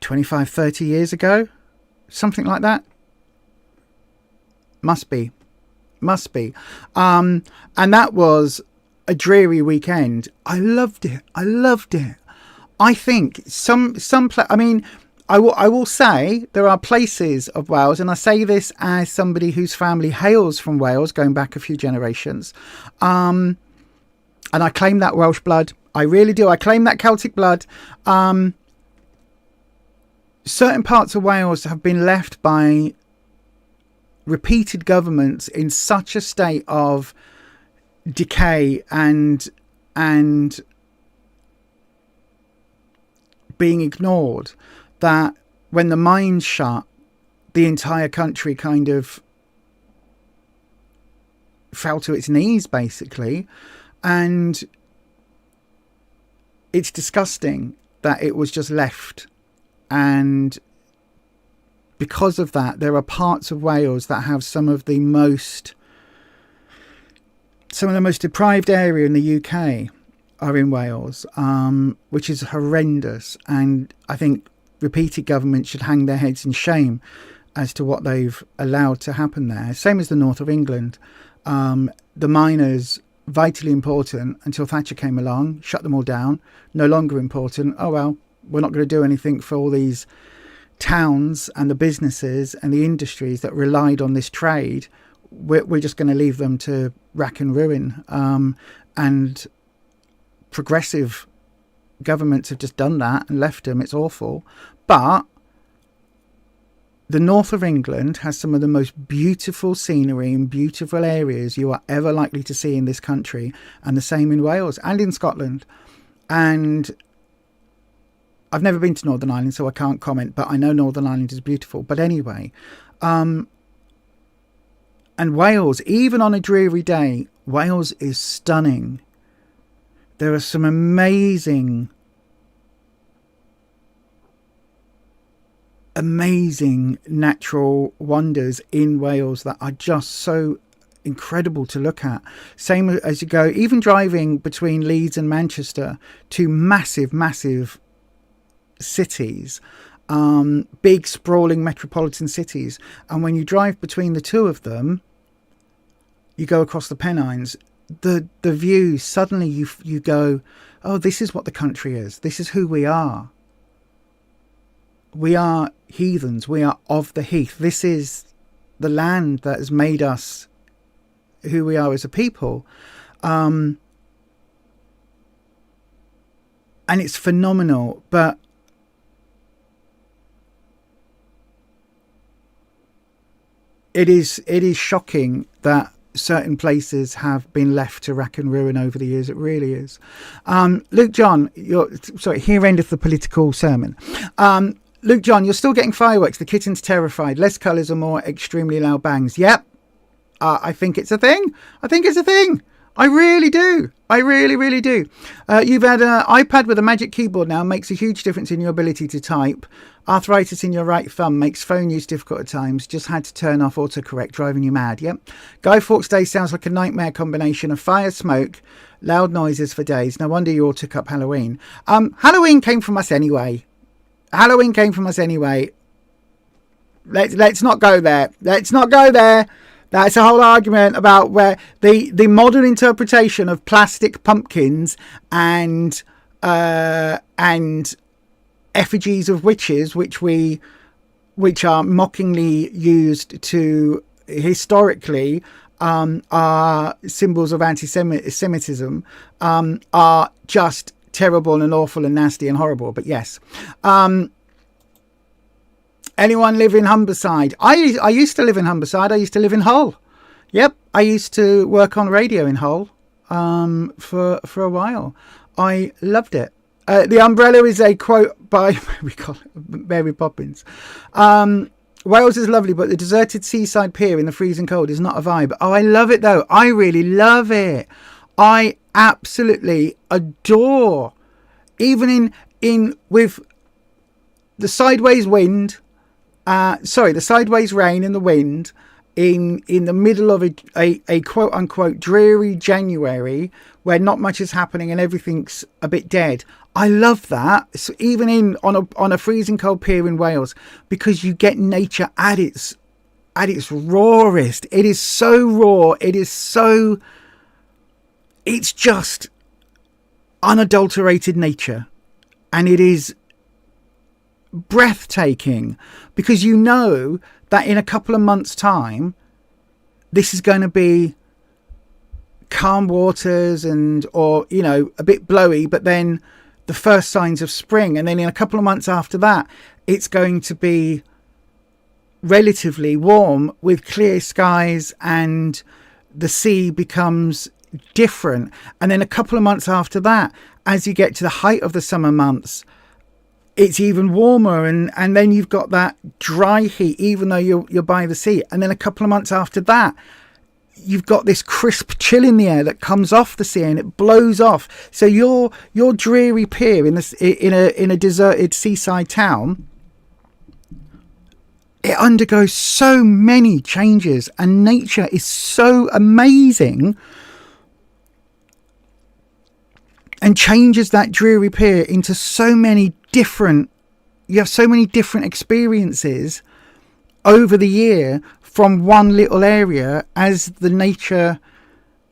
25, 30 years ago. Something like that. Must be. And that was a dreary weekend. I loved it. I think I mean, I will say there are places of Wales, and I say this as somebody whose family hails from Wales, going back a few generations. And I claim that Welsh blood. I really do. I claim that Celtic blood. Certain parts of Wales have been left by repeated governments in such a state of decay and being ignored that when the mines shut, the entire country kind of fell to its knees, basically. And it's disgusting that it was just left. And because of that, there are parts of Wales that have some of the most deprived area in the UK are in Wales, which is horrendous. And I think repeated governments should hang their heads in shame as to what they've allowed to happen there. Same as the north of England. The miners, vitally important until Thatcher came along, shut them all down. No longer important. Oh, well, we're not going to do anything for all these towns and the businesses and the industries that relied on this trade. We're just going to leave them to rack and ruin. And progressive governments have just done that and left them. It's awful. But the north of England has some of the most beautiful scenery and beautiful areas you are ever likely to see in this country, and the same in Wales and in Scotland. And I've never been to Northern Ireland, so I can't comment, but I know Northern Ireland is beautiful. But anyway, and Wales, even on a dreary day, Wales is stunning. There are some amazing natural wonders in Wales that are just so incredible to look at. Same as you go, even driving between Leeds and Manchester, two massive cities, big sprawling metropolitan cities, and when you drive between the two of them, you go across the Pennines, the view, suddenly you go, oh, this is what the country is. This is who we are. We are heathens. We are of the heath. This is the land that has made us who we are as a people. And it's phenomenal. But it is shocking that certain places have been left to rack and ruin over the years. It really is. Luke John, here endeth the political sermon. Luke John, you're still getting fireworks. The kitten's terrified. Less colours or more extremely loud bangs. Yep. I think it's a thing. I really do. I really do. You've had an iPad with a magic keyboard now, makes a huge difference in your ability to type. Arthritis in your right thumb makes phone use difficult at times. Just had to turn off autocorrect, driving you mad. Yep. Guy Fawkes Day sounds like a nightmare combination of fire, smoke, loud noises for days. No wonder you all took up Halloween. Halloween came from us anyway. Let's not go there. That's a whole argument about where the modern interpretation of plastic pumpkins and effigies of witches, which are mockingly used to historically are symbols of anti-Semitism, are just terrible and awful and nasty and horrible. But yes. Anyone live in Humberside? I used to live in Humberside. I used to live in Hull. Yep, I used to work on radio in Hull for a while. I loved it. The umbrella is a quote by Mary Poppins. Wales is lovely, but the deserted seaside pier in the freezing cold is not a vibe. Oh, I love it though. I really love it. I absolutely adore, even in with the sideways wind. The sideways rain and the wind in the middle of a quote unquote dreary January where not much is happening and everything's a bit dead. I love that. So even on a freezing cold pier in Wales, because you get nature at its rawest. It is so raw. It's just unadulterated nature, and it is breathtaking, because you know that in a couple of months' time this is going to be calm waters or a bit blowy, but then the first signs of spring, and then in a couple of months after that it's going to be relatively warm with clear skies and the sea becomes different, and then a couple of months after that, as you get to the height of the summer months, it's even warmer, and then you've got that dry heat, even though you're by the sea. And then a couple of months after that, you've got this crisp chill in the air that comes off the sea and it blows off. So your dreary pier in a deserted seaside town, it undergoes so many changes, and nature is so amazing and changes that dreary pier into so many different experiences over the year from one little area as the nature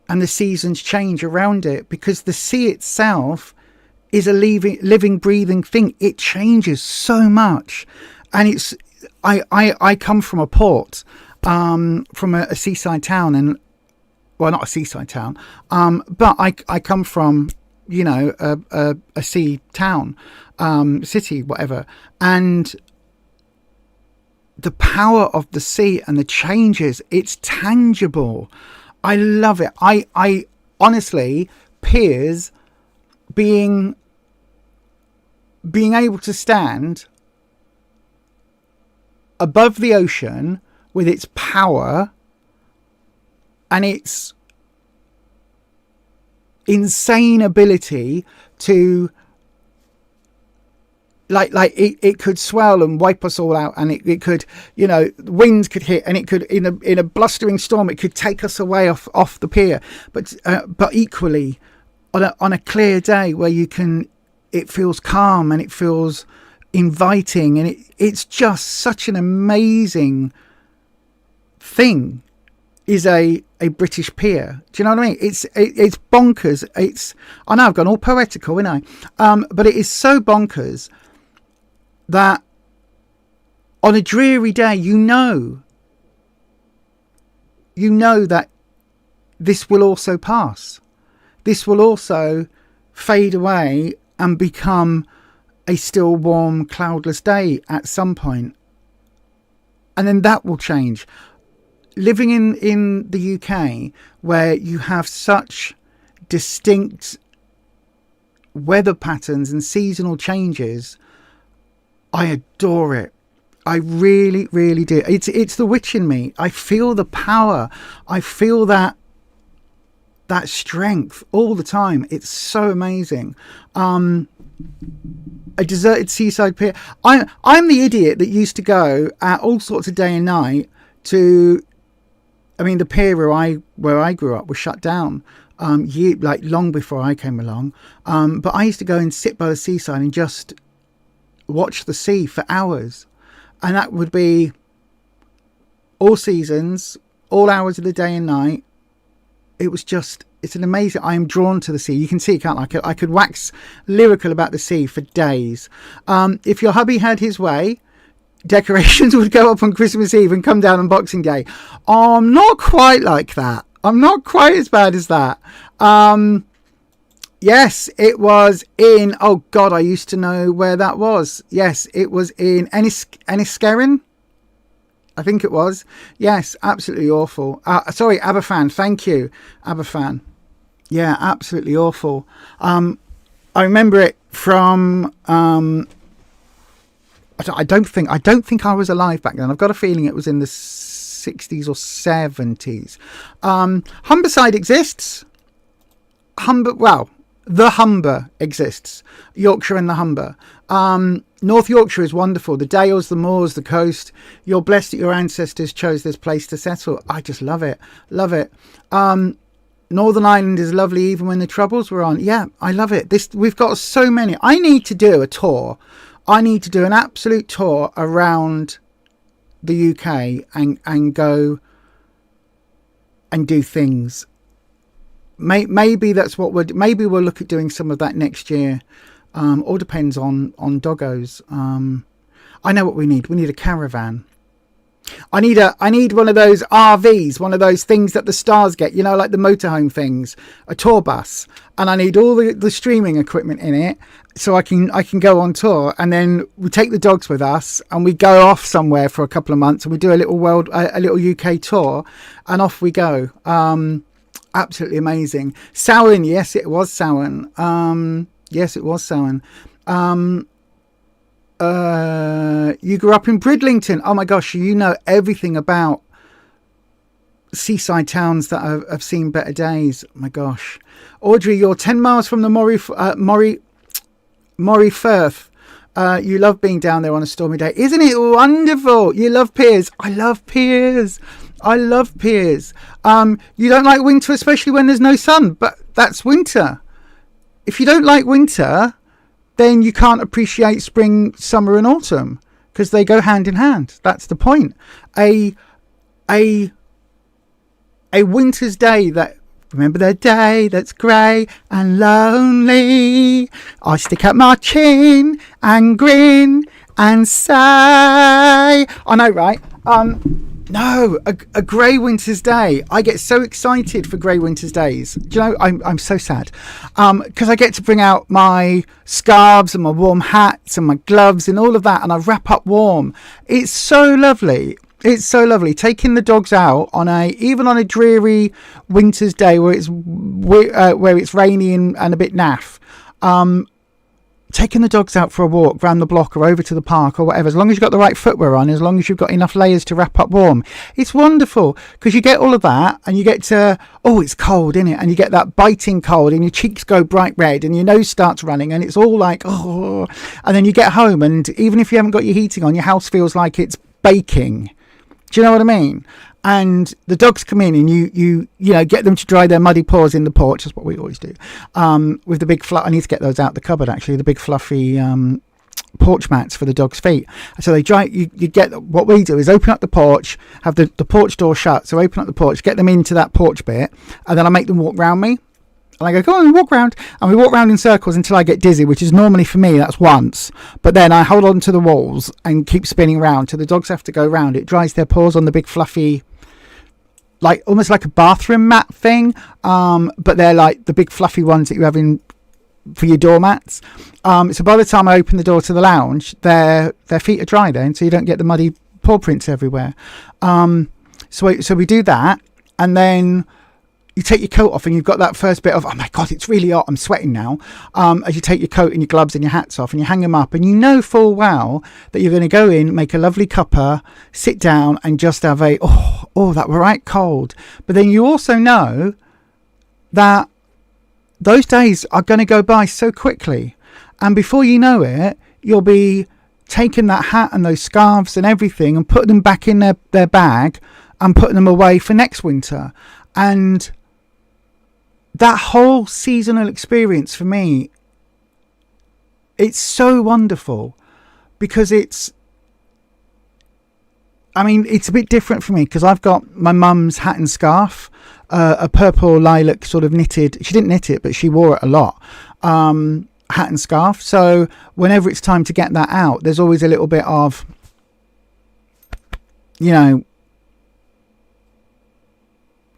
and the seasons change around it, because the sea itself is a living breathing thing. It changes so much, and I come from a port, from a seaside town, and well, not a seaside town, but I come from a sea town, city, whatever, and the power of the sea and the changes, it's tangible. I love it. I honestly, piers being able to stand above the ocean with its power and its insane ability to like it could swell and wipe us all out, and it could, winds could hit, and it could in a blustering storm it could take us away off the pier, but equally on a clear day where it feels calm and it feels inviting, and it's just such an amazing thing is a British pier. Do you know what I mean? It's bonkers. I know I've gone all poetical, haven't I? But it is so bonkers that on a dreary day, you know that this will also pass. This will also fade away and become a still warm, cloudless day at some point. And then that will change. Living in the UK, where you have such distinct weather patterns and seasonal changes, I adore it. I really, really do. It's the witch in me. I feel the power. I feel that that strength all the time. It's so amazing. A deserted seaside pier. I'm the idiot that used to go at all sorts of day and night to. I mean, the pier where I grew up was shut down. Long before I came along. But I used to go and sit by the seaside and just watch the sea for hours, and that would be all seasons, all hours of the day and night. It's an amazing. I am drawn to the sea. You can see, can't I? I could wax lyrical about the sea for days. If your hubby had his way, decorations would go up on Christmas Eve and come down on Boxing Day. I'm not quite like that. I'm not quite as bad as that. Yes, it was in... Oh, God, I used to know where that was. Yes, it was in Enniskeren. I think it was. Yes, absolutely awful. Sorry, Aberfan. Thank you, Aberfan. Yeah, absolutely awful. I remember it from... I don't think I was alive back then. I've got a feeling it was in the 60s or 70s. Humberside exists. The Humber exists. Yorkshire and the Humber. North Yorkshire is wonderful. The Dales, the moors, the coast. You're blessed that your ancestors chose this place to settle. I just love it. Love it. Northern Ireland is lovely even when the Troubles were on. Yeah, I love it. We've got so many. I need to do a tour. I need to do an absolute tour around the UK and go and do things. Maybe that's what maybe we'll look at doing some of that next year. All depends on doggos. I know what we need. We need a caravan. I need one of those RVs, one of those things that the stars get, like the motorhome things, a tour bus, and I need all the streaming equipment in it so I can go on tour, and then we take the dogs with us and we go off somewhere for a couple of months and we do a little UK tour, and off we go. Absolutely amazing. Samhain, yes, it was Samhain. Yes, it was Samhain. You grew up in Bridlington. Oh my gosh, you know everything about seaside towns that have seen better days. Oh my gosh. Audrey, you're 10 miles from the Moray Firth. You love being down there on a stormy day. Isn't it wonderful? You love piers. I love piers. You don't like winter, especially when there's no sun, but that's winter. If you don't like winter, then you can't appreciate spring, summer and autumn, because they go hand in hand. That's the point. A winter's day that... Remember the day that's grey and lonely. I stick out my chin and grin and say... I know, right? No, a grey winter's day. I get so excited for grey winter's days. Do you know, I'm so sad. Because I get to bring out my scarves and my warm hats and my gloves and all of that, and I wrap up warm. It's so lovely. It's so lovely taking the dogs out even on a dreary winter's day where it's rainy and a bit naff. Taking the dogs out for a walk round the block or over to the park or whatever, as long as you've got the right footwear on, as long as you've got enough layers to wrap up warm, it's wonderful, because you get all of that and you get to, it's cold, isn't it? And you get that biting cold and your cheeks go bright red and your nose starts running and it's all like, and then you get home and even if you haven't got your heating on, your house feels like it's baking. Do you know what I mean? And the dogs come in and you get them to dry their muddy paws in the porch. That's what we always do. With the big I need to get those out the cupboard, actually, the big fluffy porch mats for the dogs' feet. So they dry. You get, what we do is open up the porch, have the porch door shut. So open up the porch, get them into that porch bit, and then I make them walk round me. And I go, go on, walk round. And we walk round in circles until I get dizzy, which is normally for me, that's once. But then I hold on to the walls and keep spinning round till the dogs have to go round. It dries their paws on the big fluffy, like almost like a bathroom mat thing. But they're like the big fluffy ones that you have for your doormats. So by the time I open the door to the lounge, their feet are dry then, so you don't get the muddy paw prints everywhere. So we do that, and then you take your coat off and you've got that first bit of, oh my God, it's really hot, I'm sweating now. As you take your coat and your gloves and your hats off and you hang them up, and you know full well that you're going to go in, make a lovely cuppa, sit down and just have that were right cold. But then you also know that those days are going to go by so quickly. And before you know it, you'll be taking that hat and those scarves and everything and putting them back in their bag and putting them away for next winter. And that whole seasonal experience for me, it's so wonderful, because it's a bit different for me, because I've got my mum's hat and scarf, a purple lilac sort of knitted, she didn't knit it, but she wore it a lot, hat and scarf. So whenever it's time to get that out, there's always a little bit of, you know,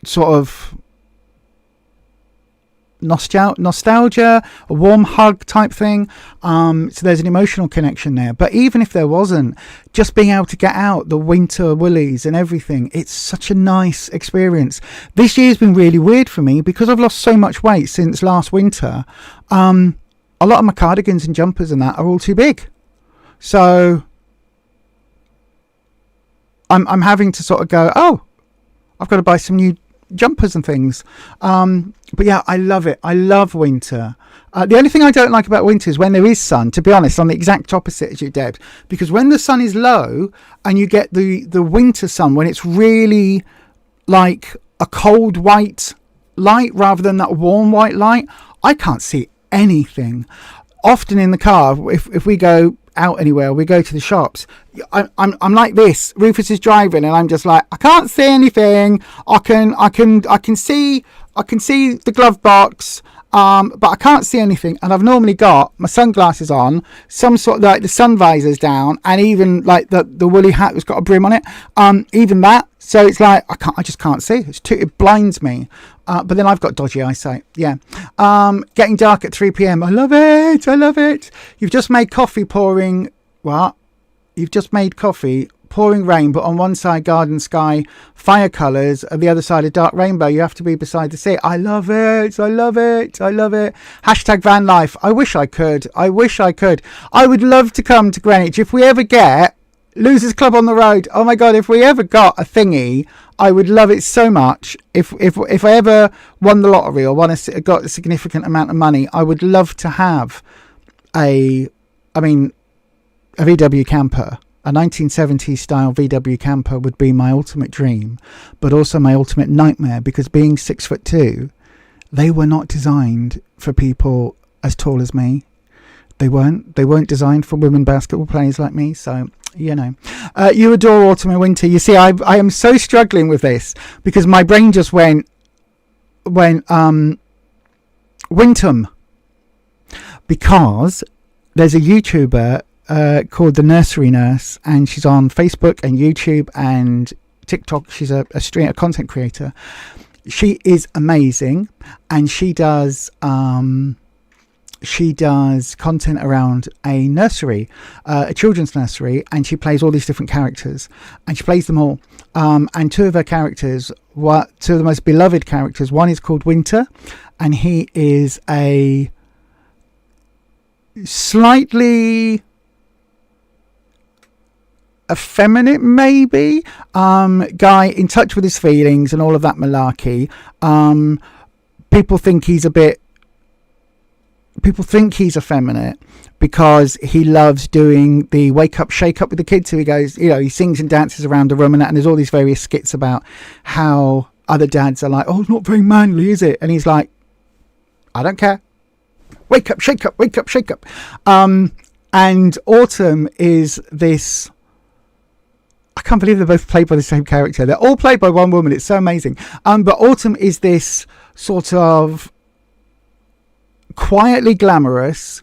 sort of nostalgia, a warm hug type thing. So there's an emotional connection there. But even if there wasn't, just being able to get out the winter woolies and everything, it's such a nice experience. This year's been really weird for me because I've lost so much weight since last winter. A lot of my cardigans and jumpers and that are all too big, so I'm having to sort of go, oh, I've got to buy some new jumpers and things. But yeah, I love it. I love winter. The only thing I don't like about winter is when there is sun. To be honest, I'm the exact opposite as you, Deb, because when the sun is low and you get the winter sun, when it's really like a cold white light rather than that warm white light, I can't see anything. Often in the car, if we go out anywhere, we go to the shops, I'm like this. Rufus is driving and I'm just like, I can't see anything. I can see the glove box, but I can't see anything. And I've normally got my sunglasses on, some sort of like the sun visors down, and even like the woolly hat that's got a brim on it, even that. So it's like I just can't see. It blinds me. But then I've got dodgy eyesight. Yeah. Getting dark at 3 p.m. I love it. You've just made coffee pouring. What? You've just made coffee pouring rain, but on one side garden sky, fire colours, and the other side a dark rainbow. You have to be beside the sea. I love it. Hashtag van life. I wish I could. I would love to come to Greenwich. If we ever get Losers Club on the road, oh my god, if we ever got a thingy, I would love it so much. If I ever won the lottery or got a significant amount of money, I would love to have a VW camper. A 1970s style VW camper would be my ultimate dream, but also my ultimate nightmare, because being 6'2", they were not designed for people as tall as me. They weren't designed for women basketball players like me. So, you know, you adore autumn and winter. You see, I am so struggling with this because my brain just went Wintum, because there's a YouTuber called the Nursery Nurse, and she's on Facebook and YouTube and TikTok. She's a content creator. She is amazing, and she does content around a nursery, a children's nursery, and she plays all these different characters, and she plays them all. And two of her characters, two of the most beloved characters, one is called Winter, and he is a slightly effeminate, maybe, guy in touch with his feelings and all of that malarkey. People think he's effeminate because he loves doing the wake up, shake up with the kids. So he goes, you know, he sings and dances around the room and that, and there's all these various skits about how other dads are like, oh, it's not very manly, is it? And he's like, I don't care. Wake up, shake up, wake up, shake up. And Autumn is this, I can't believe they're both played by the same character. They're all played by one woman. It's so amazing. But Autumn is this sort of quietly glamorous,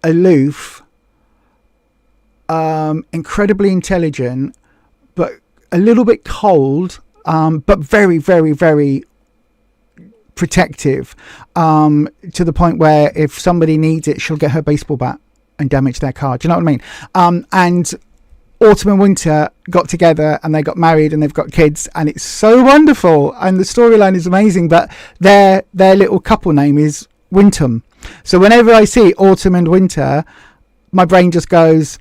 aloof, incredibly intelligent, but a little bit cold, but very, very, very protective, to the point where if somebody needs it, she'll get her baseball bat and damage their car. Do you know what I mean? And Autumn and Winter got together and they got married and they've got kids, and it's so wonderful, and the storyline is amazing, but their little couple name is Wintum. So whenever I see Autumn and Winter, my brain just goes,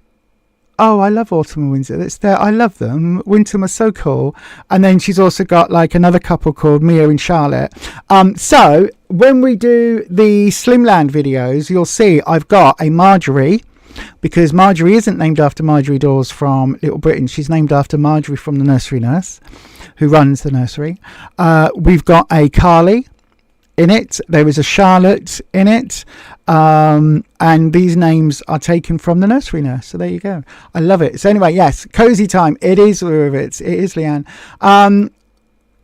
oh, I love autumn and winter. That's there. I love them. Winter was so cool. And then she's also got like another couple called Mia and Charlotte. So when we do the Slimland videos, you'll see I've got a Marjorie, because Marjorie isn't named after Marjorie Dawes from Little Britain. She's named after Marjorie from the nursery nurse who runs the nursery. We've got a Carly in it. There is a Charlotte in it. And these names are taken from the nursery nurse. So there you go. I love it. So anyway, yes, cozy time. It is Rivets. It is Leanne.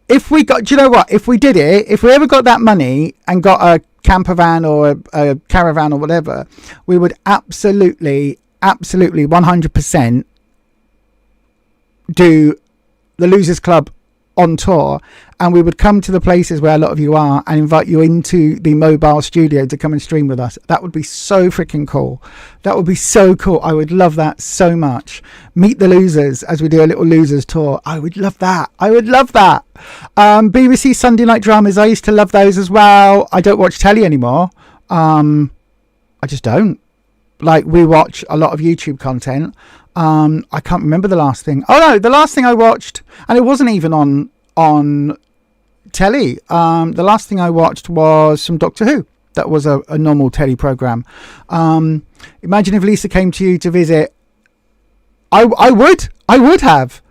If we got, do you know what? If we did it, if we ever got that money and got a camper van or a caravan or whatever, we would absolutely 100% do the Losers Club on tour, and we would come to the places where a lot of you are and invite you into the mobile studio to come and stream with us. That would be so freaking cool. That would be so cool. I would love that so much. Meet the losers as we do a little losers tour. I would love that. I would love that. BBC Sunday night dramas, I used to love those as well. I don't watch telly anymore. I just don't. Like, we watch a lot of YouTube content. I can't remember the last thing. Oh no, the last thing I watched, and it wasn't even on telly. The last thing I watched was some Doctor Who. That was a normal telly program. Imagine if Lisa came to you to visit. I would have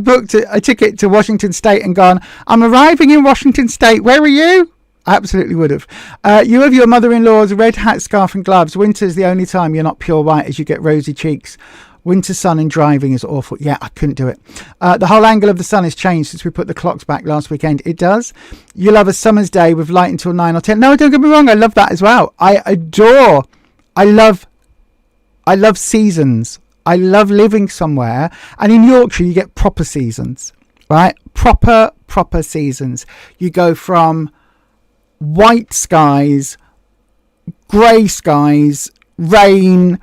booked a ticket to Washington State and gone, I'm arriving in Washington State. Where are you? I absolutely would have. You have your mother-in-law's red hat, scarf and gloves. Winter's the only time you're not pure white as you get rosy cheeks. Winter sun and driving is awful. Yeah, I couldn't do it. The whole angle of the sun has changed since we put the clocks back last weekend. It does. You love a summer's day with light until 9 or 10. No, don't get me wrong. I love that as well. I love seasons. I love living somewhere. And in Yorkshire, you get proper seasons, right? Proper seasons. You go from white skies, grey skies, rain,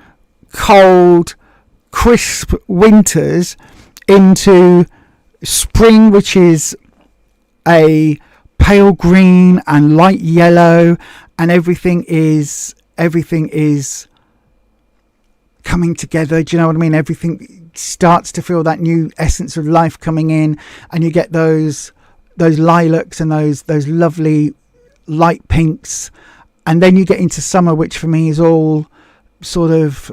cold, crisp winters into spring, which is a pale green and light yellow, and everything is coming together. Do you know what I mean? Everything starts to feel that new essence of life coming in, and you get those lilacs and those lovely light pinks. And then you get into summer, which for me is all sort of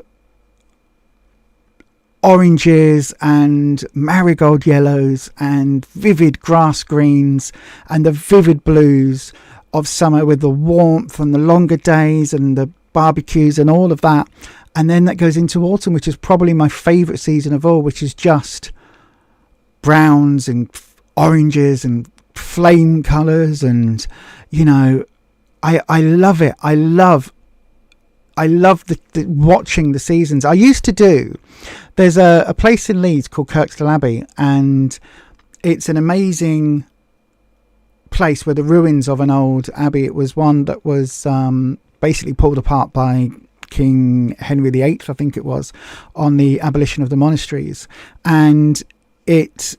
oranges and marigold yellows and vivid grass greens and the vivid blues of summer, with the warmth and the longer days and the barbecues and all of that. And then that goes into autumn, which is probably my favourite season of all, which is just browns and oranges and flame colours. And, you know, I love it. I love the watching the seasons. I used to do, there's a place in Leeds called Kirkstall Abbey, and it's an amazing place where the ruins of an old abbey. It was one that was basically pulled apart by King Henry VIII, I think it was, on the abolition of the monasteries, and it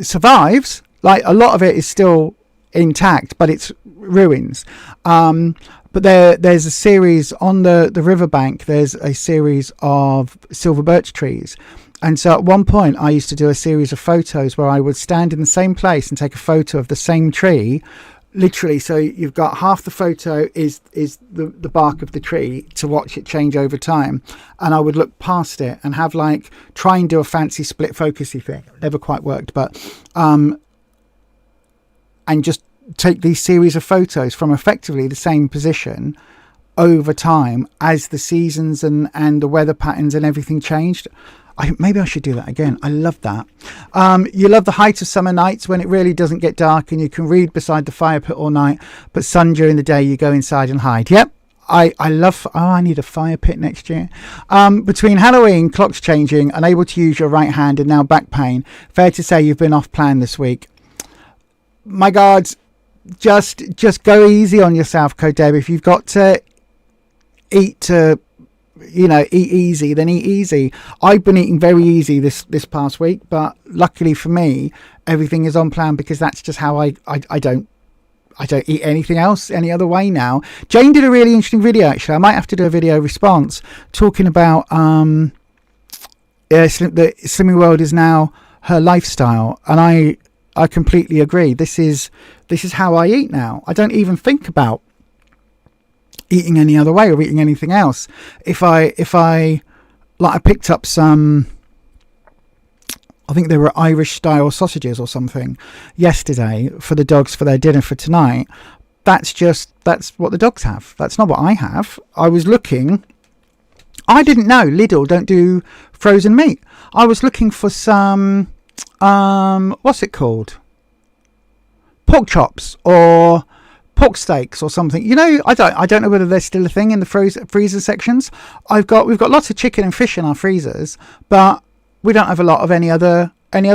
survives. Like, a lot of it is still intact, but it's ruins. But there's a series on the riverbank. There's a series of silver birch trees. And so at one point I used to do a series of photos where I would stand in the same place and take a photo of the same tree, literally. So you've got half the photo is the bark of the tree to watch it change over time. And I would look past it and have try and do a fancy split focusy thing. Never quite worked, but and just take these series of photos from effectively the same position over time as the seasons and the weather patterns and everything changed. Maybe I should do that again. I love that. You love the height of summer nights when it really doesn't get dark and you can read beside the fire pit all night, but sun during the day you go inside and hide. Yep. I love, I need a fire pit next year. Between Halloween, clocks changing, unable to use your right hand, and now back pain, fair to say you've been off plan this week. My God, just go easy on yourself, Codeb. If you've got to eat easy, then eat easy. I've been eating very easy this past week, but luckily for me, everything is on plan, because that's just how I don't eat anything else any other way now. Jane did a really interesting video, actually. I might have to do a video response talking about the Slimming World is now her lifestyle, and I completely agree. This is how I eat now. I don't even think about eating any other way or eating anything else. If I like, I picked up some, I think they were Irish style sausages or something yesterday for the dogs for their dinner for tonight. That's what the dogs have. That's not what I have. I was looking, I didn't know Lidl don't do frozen meat. I was looking for some what's it called, pork chops or pork steaks or something. You know, I don't know whether they're still a thing in the freezer sections. We've got lots of chicken and fish in our freezers, but we don't have a lot of any other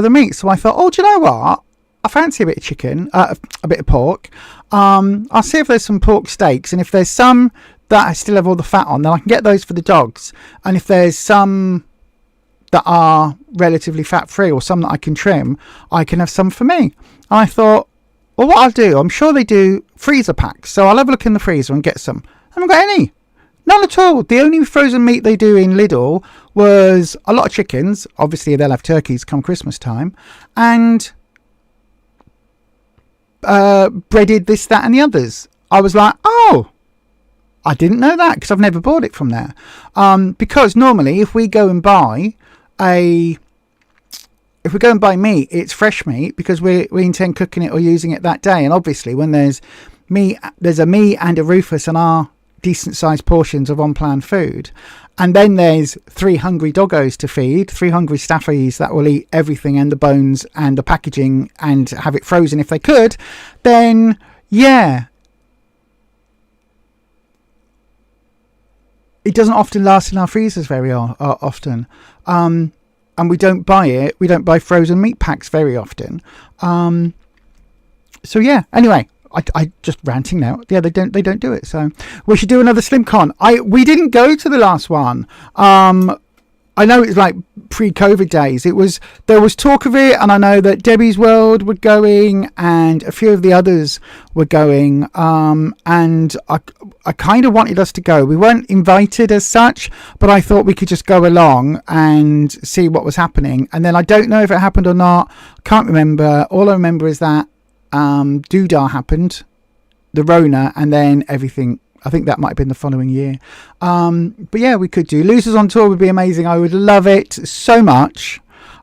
meat. So I thought, oh, do you know what? I fancy a bit of chicken, a bit of pork. I'll see if there's some pork steaks, and if there's some that I still have all the fat on, then I can get those for the dogs. And if there's some that are relatively fat free or some that I can trim, I can have some for me. And I thought, well, what I'll do, I'm sure they do freezer packs, so I'll have a look in the freezer and get some. I haven't got any. None at all. The only frozen meat they do in Lidl was a lot of chickens. Obviously, they'll have turkeys come Christmas time. And breaded this, that, and the others. I was like, oh, I didn't know that, because I've never bought it from there. Because normally, if we go and buy meat, it's fresh meat, because we intend cooking it or using it that day. And obviously, when there's a me and a Rufus and our decent sized portions of on-plan food, and then there's 3 hungry doggos to feed, 3 hungry staffies that will eat everything and the bones and the packaging and have it frozen if they could, then yeah, it doesn't often last in our freezers very often. And we don't buy frozen meat packs very often. So yeah, anyway, I just ranting now. Yeah, they don't do it. So we should do another SlimCon. We didn't go to the last one. I know it's like pre-COVID days. There was talk of it, and I know that Debbie's World were going, and a few of the others were going. And I kind of wanted us to go. We weren't invited as such, but I thought we could just go along and see what was happening. And then I don't know if it happened or not. I can't remember. All I remember is that doodah happened, the Rona, and then everything. I think that might have been the following year. But yeah, we could do Losers on Tour. Would be amazing. I would love it so much.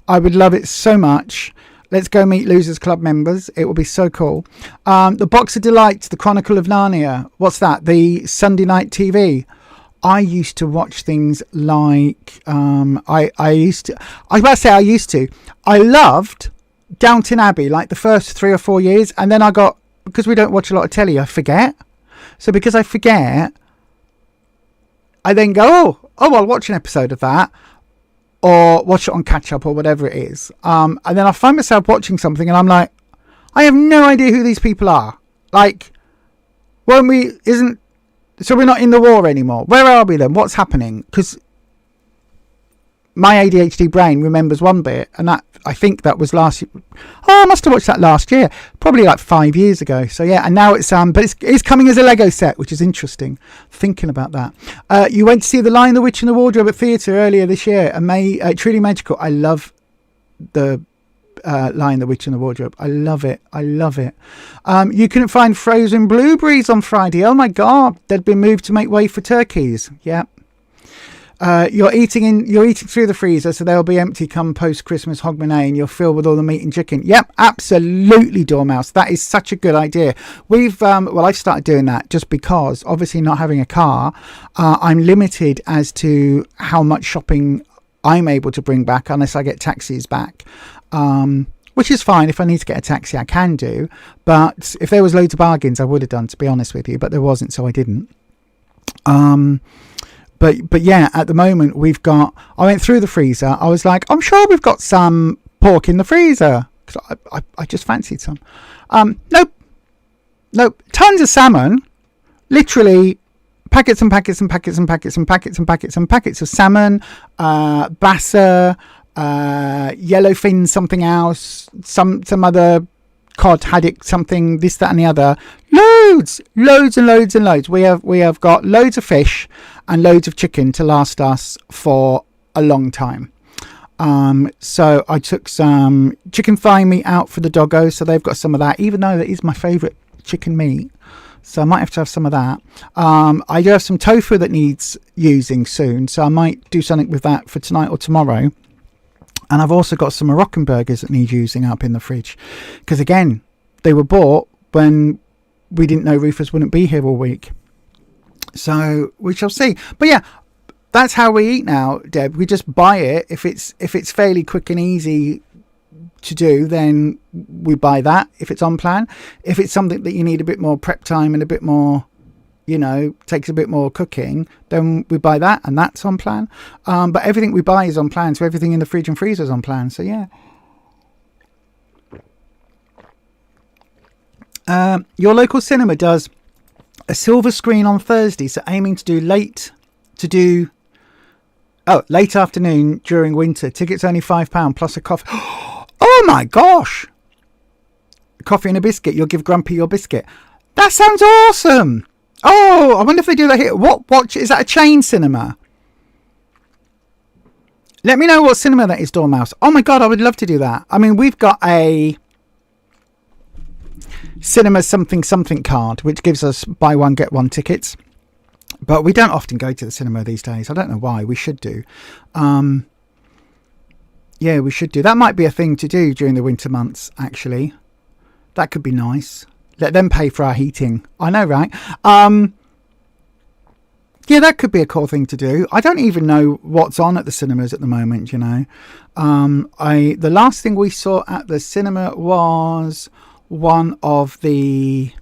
Let's go meet Losers Club members. It will be so cool. The Box of Delights, the Chronicle of Narnia. What's that? The Sunday night TV. I used to watch things like I loved Downton Abbey, like the first 3 or 4 years, and then because we don't watch a lot of telly, I forget. So because I forget, I then go, oh, I'll watch an episode of that, or watch it on catch up or whatever it is. And then I find myself watching something and I'm like, I have no idea who these people are. Like, so we're not in the war anymore. Where are we then? What's happening? Because my ADHD brain remembers one bit, and that, I think that was last year. Oh, I must have watched that last year, probably like 5 years ago. So yeah, and now it's but it's coming as a Lego set, which is interesting. Thinking about that, you went to see The Lion, the Witch, and the Wardrobe at theatre earlier this year, and truly magical. I love the Lion, the Witch, and the Wardrobe. I love it. You couldn't find frozen blueberries on Friday. Oh my god, they'd been moved to make way for turkeys. Yeah. You're eating through the freezer, so they'll be empty come post-Christmas Hogmanay, and you're filled with all the meat and chicken. Yep, absolutely, Dormouse. That is such a good idea. I've started doing that just because, obviously, not having a car, I'm limited as to how much shopping I'm able to bring back unless I get taxis back. Which is fine. If I need to get a taxi, I can do. But if there was loads of bargains, I would have done, to be honest with you. But there wasn't, so I didn't. But yeah, at the moment I went through the freezer. I was like, I'm sure we've got some pork in the freezer, because I just fancied some. Nope. Tons of salmon. Literally packets and packets and packets and packets and packets and packets and packets of salmon, bassa, yellowfin, something else, some other cod, haddock, something, this, that, and the other. Loads and loads. We have got loads of fish and loads of chicken to last us for a long time. So I took some chicken thigh meat out for the doggos, so they've got some of that, even though that is my favourite chicken meat. So I might have to have some of that. I do have some tofu that needs using soon, so I might do something with that for tonight or tomorrow. And I've also got some Moroccan burgers that need using up in the fridge, because again, they were bought when we didn't know Rufus wouldn't be here all week. So we shall see. But yeah, that's how we eat now, Deb. We just buy it. If it's fairly quick and easy to do, then we buy that if it's on plan. If it's something that you need a bit more prep time and a bit more, takes a bit more cooking, then we buy that, and that's on plan. But everything we buy is on plan, so everything in the fridge and freezer is on plan. So yeah. Your local cinema does a silver screen on Thursday, so aiming to do late afternoon during winter. Tickets only £5 plus a coffee. Oh my gosh! Coffee and a biscuit. You'll give Grumpy your biscuit. That sounds awesome. Oh, I wonder if they do that here. What is that? A chain cinema? Let me know what cinema that is, Dormouse. Oh my god, I would love to do that. I mean, we've got a cinema something card which gives us buy one get one tickets, but we don't often go to the cinema these days. I don't know why. We should do. Yeah, we should do. That might be a thing to do during the winter months, actually. That could be nice. Let them pay for our heating. I know, right? Yeah, that could be a cool thing to do. I don't even know what's on at the cinemas at the moment, The last thing we saw at the cinema was one of the...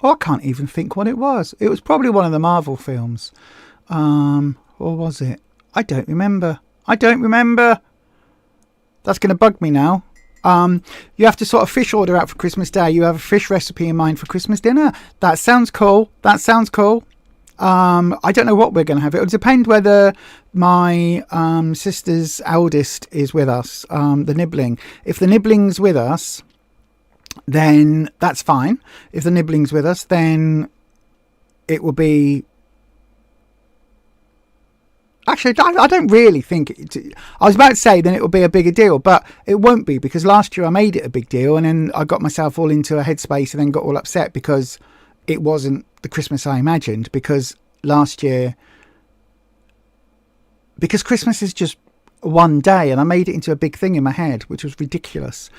I can't even think what it was. It was probably one of the Marvel films. Or was it? I don't remember. That's going to bug me now. You have to sort of fish order out for Christmas Day. You have a fish recipe in mind for Christmas dinner. That sounds cool. I don't know what we're going to have. It'll depend whether my sister's eldest is with us, the nibbling. If the nibbling's with us, then that's fine. If the nibbling's with us, then it will be... Actually, I don't really think I was about to say then it will be a bigger deal, but it won't be, because last year I made it a big deal and then I got myself all into a headspace and then got all upset because it wasn't the Christmas I imagined. Because last year, because Christmas is just one day and I made it into a big thing in my head, which was ridiculous.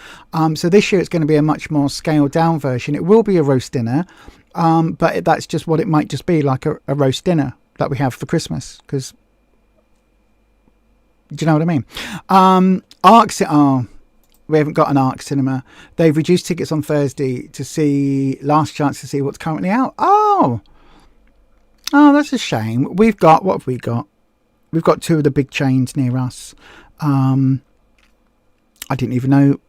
So this year it's going to be a much more scaled down version. It will be a roast dinner, but that's just what it might just be, like a roast dinner that we have for Christmas, because... Do you know what I mean? We haven't got an ARC cinema. They've reduced tickets on Thursday to see last chance to see what's currently out. Oh, that's a shame. What have we got? We've got two of the big chains near us. I don't even know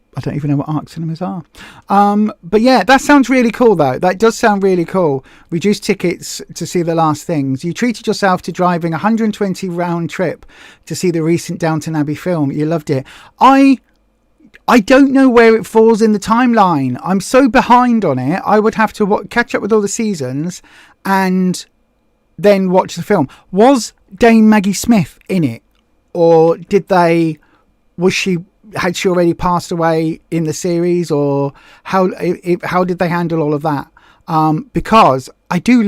what ARC cinemas are. But yeah, that sounds really cool though. That does sound really cool. Reduced tickets to see the last things. You treated yourself to driving 120 round trip to see the recent Downton Abbey film. You loved it. I don't know where it falls in the timeline. I'm so behind on it. I would have to catch up with all the seasons and then watch the film. Was Dame Maggie Smith in it? Or had she already passed away in the series, or how did they handle all of that? Because I do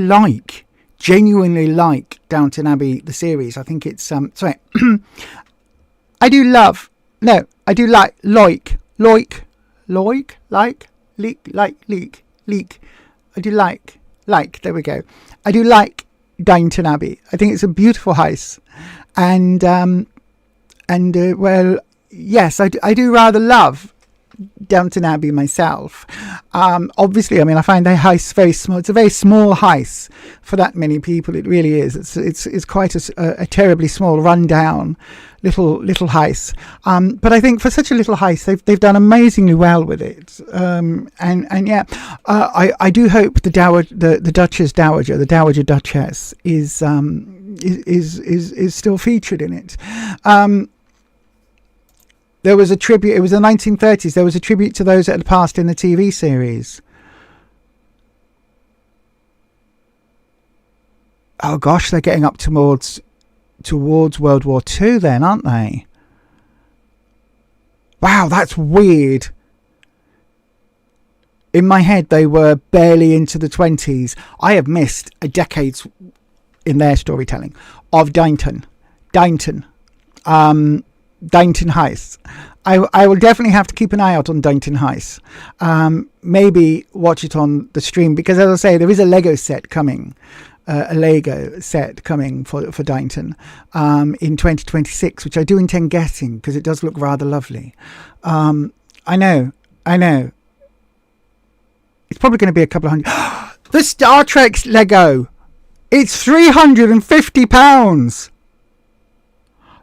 genuinely like Downton Abbey, the series. I think it's sorry. I do like there we go. I do like Downton Abbey. I think it's a beautiful house, and well, yes, I do rather love Downton Abbey myself. Obviously, I mean, I find the house very small. It's a very small house for that many people. It really is. It's quite a terribly small, run-down little house. But I think for such a little house, they've done amazingly well with it. And yeah, I do hope the Duchess Dowager, the Dowager Duchess, is still featured in it. There was a tribute. It was the 1930s. There was a tribute to those that had passed in the TV series. Oh gosh, they're getting up towards towards World War II then, aren't they? Wow, that's weird. In my head, they were barely into the 20s. I have missed a decade in their storytelling of Dainton Heist. I will definitely have to keep an eye out on Dainton Heist. Maybe watch it on the stream, because as I say, there is a Lego set coming. For Dainton in 2026, which I do intend getting because it does look rather lovely. I know. It's probably going to be a couple of hundred. The Star Trek Lego. It's £350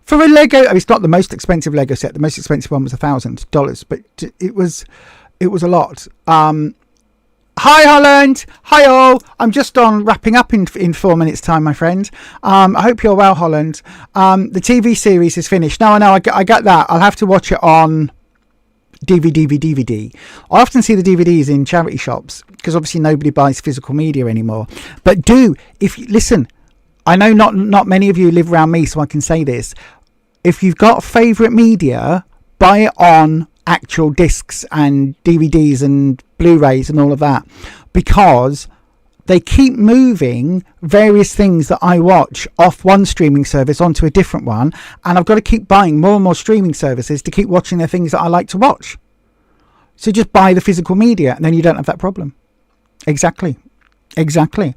for a Lego. I mean, it's not the most expensive Lego set. The most expensive one was $1,000, but it was a lot. Hi Holland. Hi all. I'm just on wrapping up in 4 minutes time, my friend. I hope you're well, Holland. The TV series is finished. No, I know. I get that. I'll have to watch it on DVD. I often see the DVDs in charity shops because obviously nobody buys physical media anymore. But listen, I know not many of you live around me, so I can say this. If you've got favourite media, buy it on actual discs and DVDs and Blu-rays and all of that, because they keep moving various things that I watch off one streaming service onto a different one, and I've got to keep buying more and more streaming services to keep watching the things that I like to watch. So just buy the physical media and then you don't have that problem. Exactly. Especially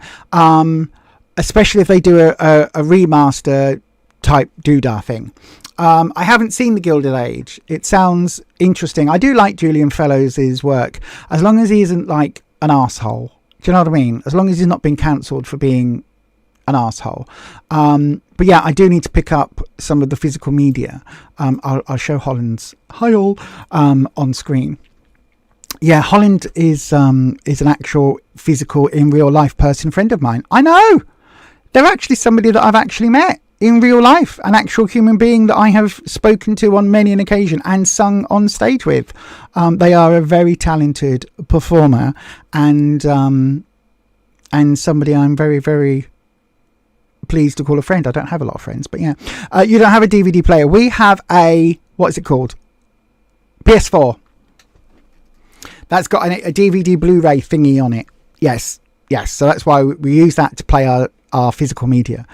if they do a remaster type doodah thing. I haven't seen The Gilded Age. It sounds interesting. I do like Julian Fellowes' work, as long as he isn't like an arsehole. Do you know what I mean? As long as he's not been cancelled for being an arsehole. But yeah, I do need to pick up some of the physical media. I'll show Holland's hi all on screen. Yeah, Holland is an actual physical in real life person friend of mine. I know. They're actually somebody that I've actually met in real life, an actual human being that I have spoken to on many an occasion and sung on stage with. They are a very talented performer and somebody I'm very, very pleased to call a friend. I don't have a lot of friends, but yeah. You don't have a DVD player. We have what is it called? PS4. That's got a DVD Blu-ray thingy on it. Yes. So that's why we use that to play our physical media.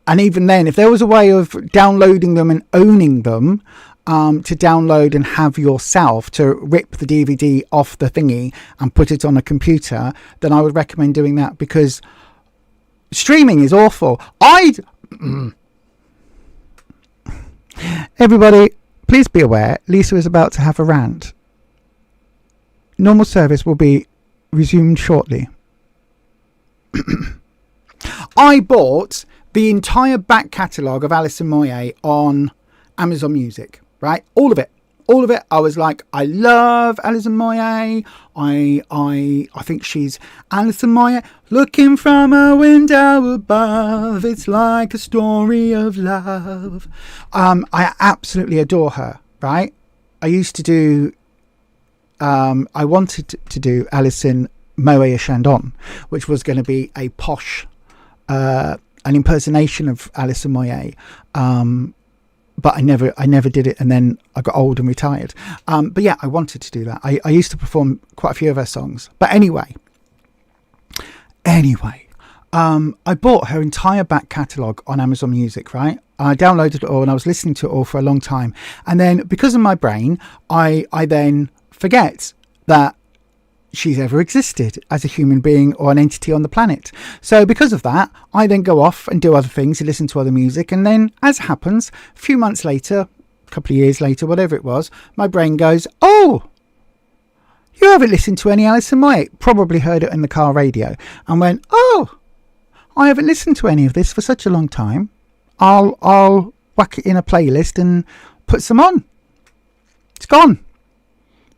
And even then, if there was a way of downloading them and owning them, to download and have yourself to rip the DVD off the thingy and put it on a computer, then I would recommend doing that, because streaming is awful. Everybody, please be aware, Lisa is about to have a rant. Normal service will be resumed shortly. I bought the entire back catalogue of Alison Moyet on Amazon Music, right? All of it. I was like, I love Alison Moyet. I think she's Alison Moyet. Looking from a window above, it's like a story of love. I absolutely adore her, right? I used to do, I wanted to do Alison Moët Chandon, which was going to be a posh, an impersonation of Alison Moyet. But I never did it, and then I got old and retired. But yeah, I wanted to do that. I used to perform quite a few of her songs. But anyway, I bought her entire back catalogue on Amazon Music, right? I downloaded it all and I was listening to it all for a long time. And then because of my brain, I then forget that she's ever existed as a human being or an entity on the planet. So because of that, I then go off and do other things and listen to other music. And then, as happens, a few months later, a couple of years later, whatever it was, my brain goes, oh, you haven't listened to any Alison Moyet. Probably heard it in the car radio. And went, oh, I haven't listened to any of this for such a long time. I'll whack it in a playlist and put some on. It's gone.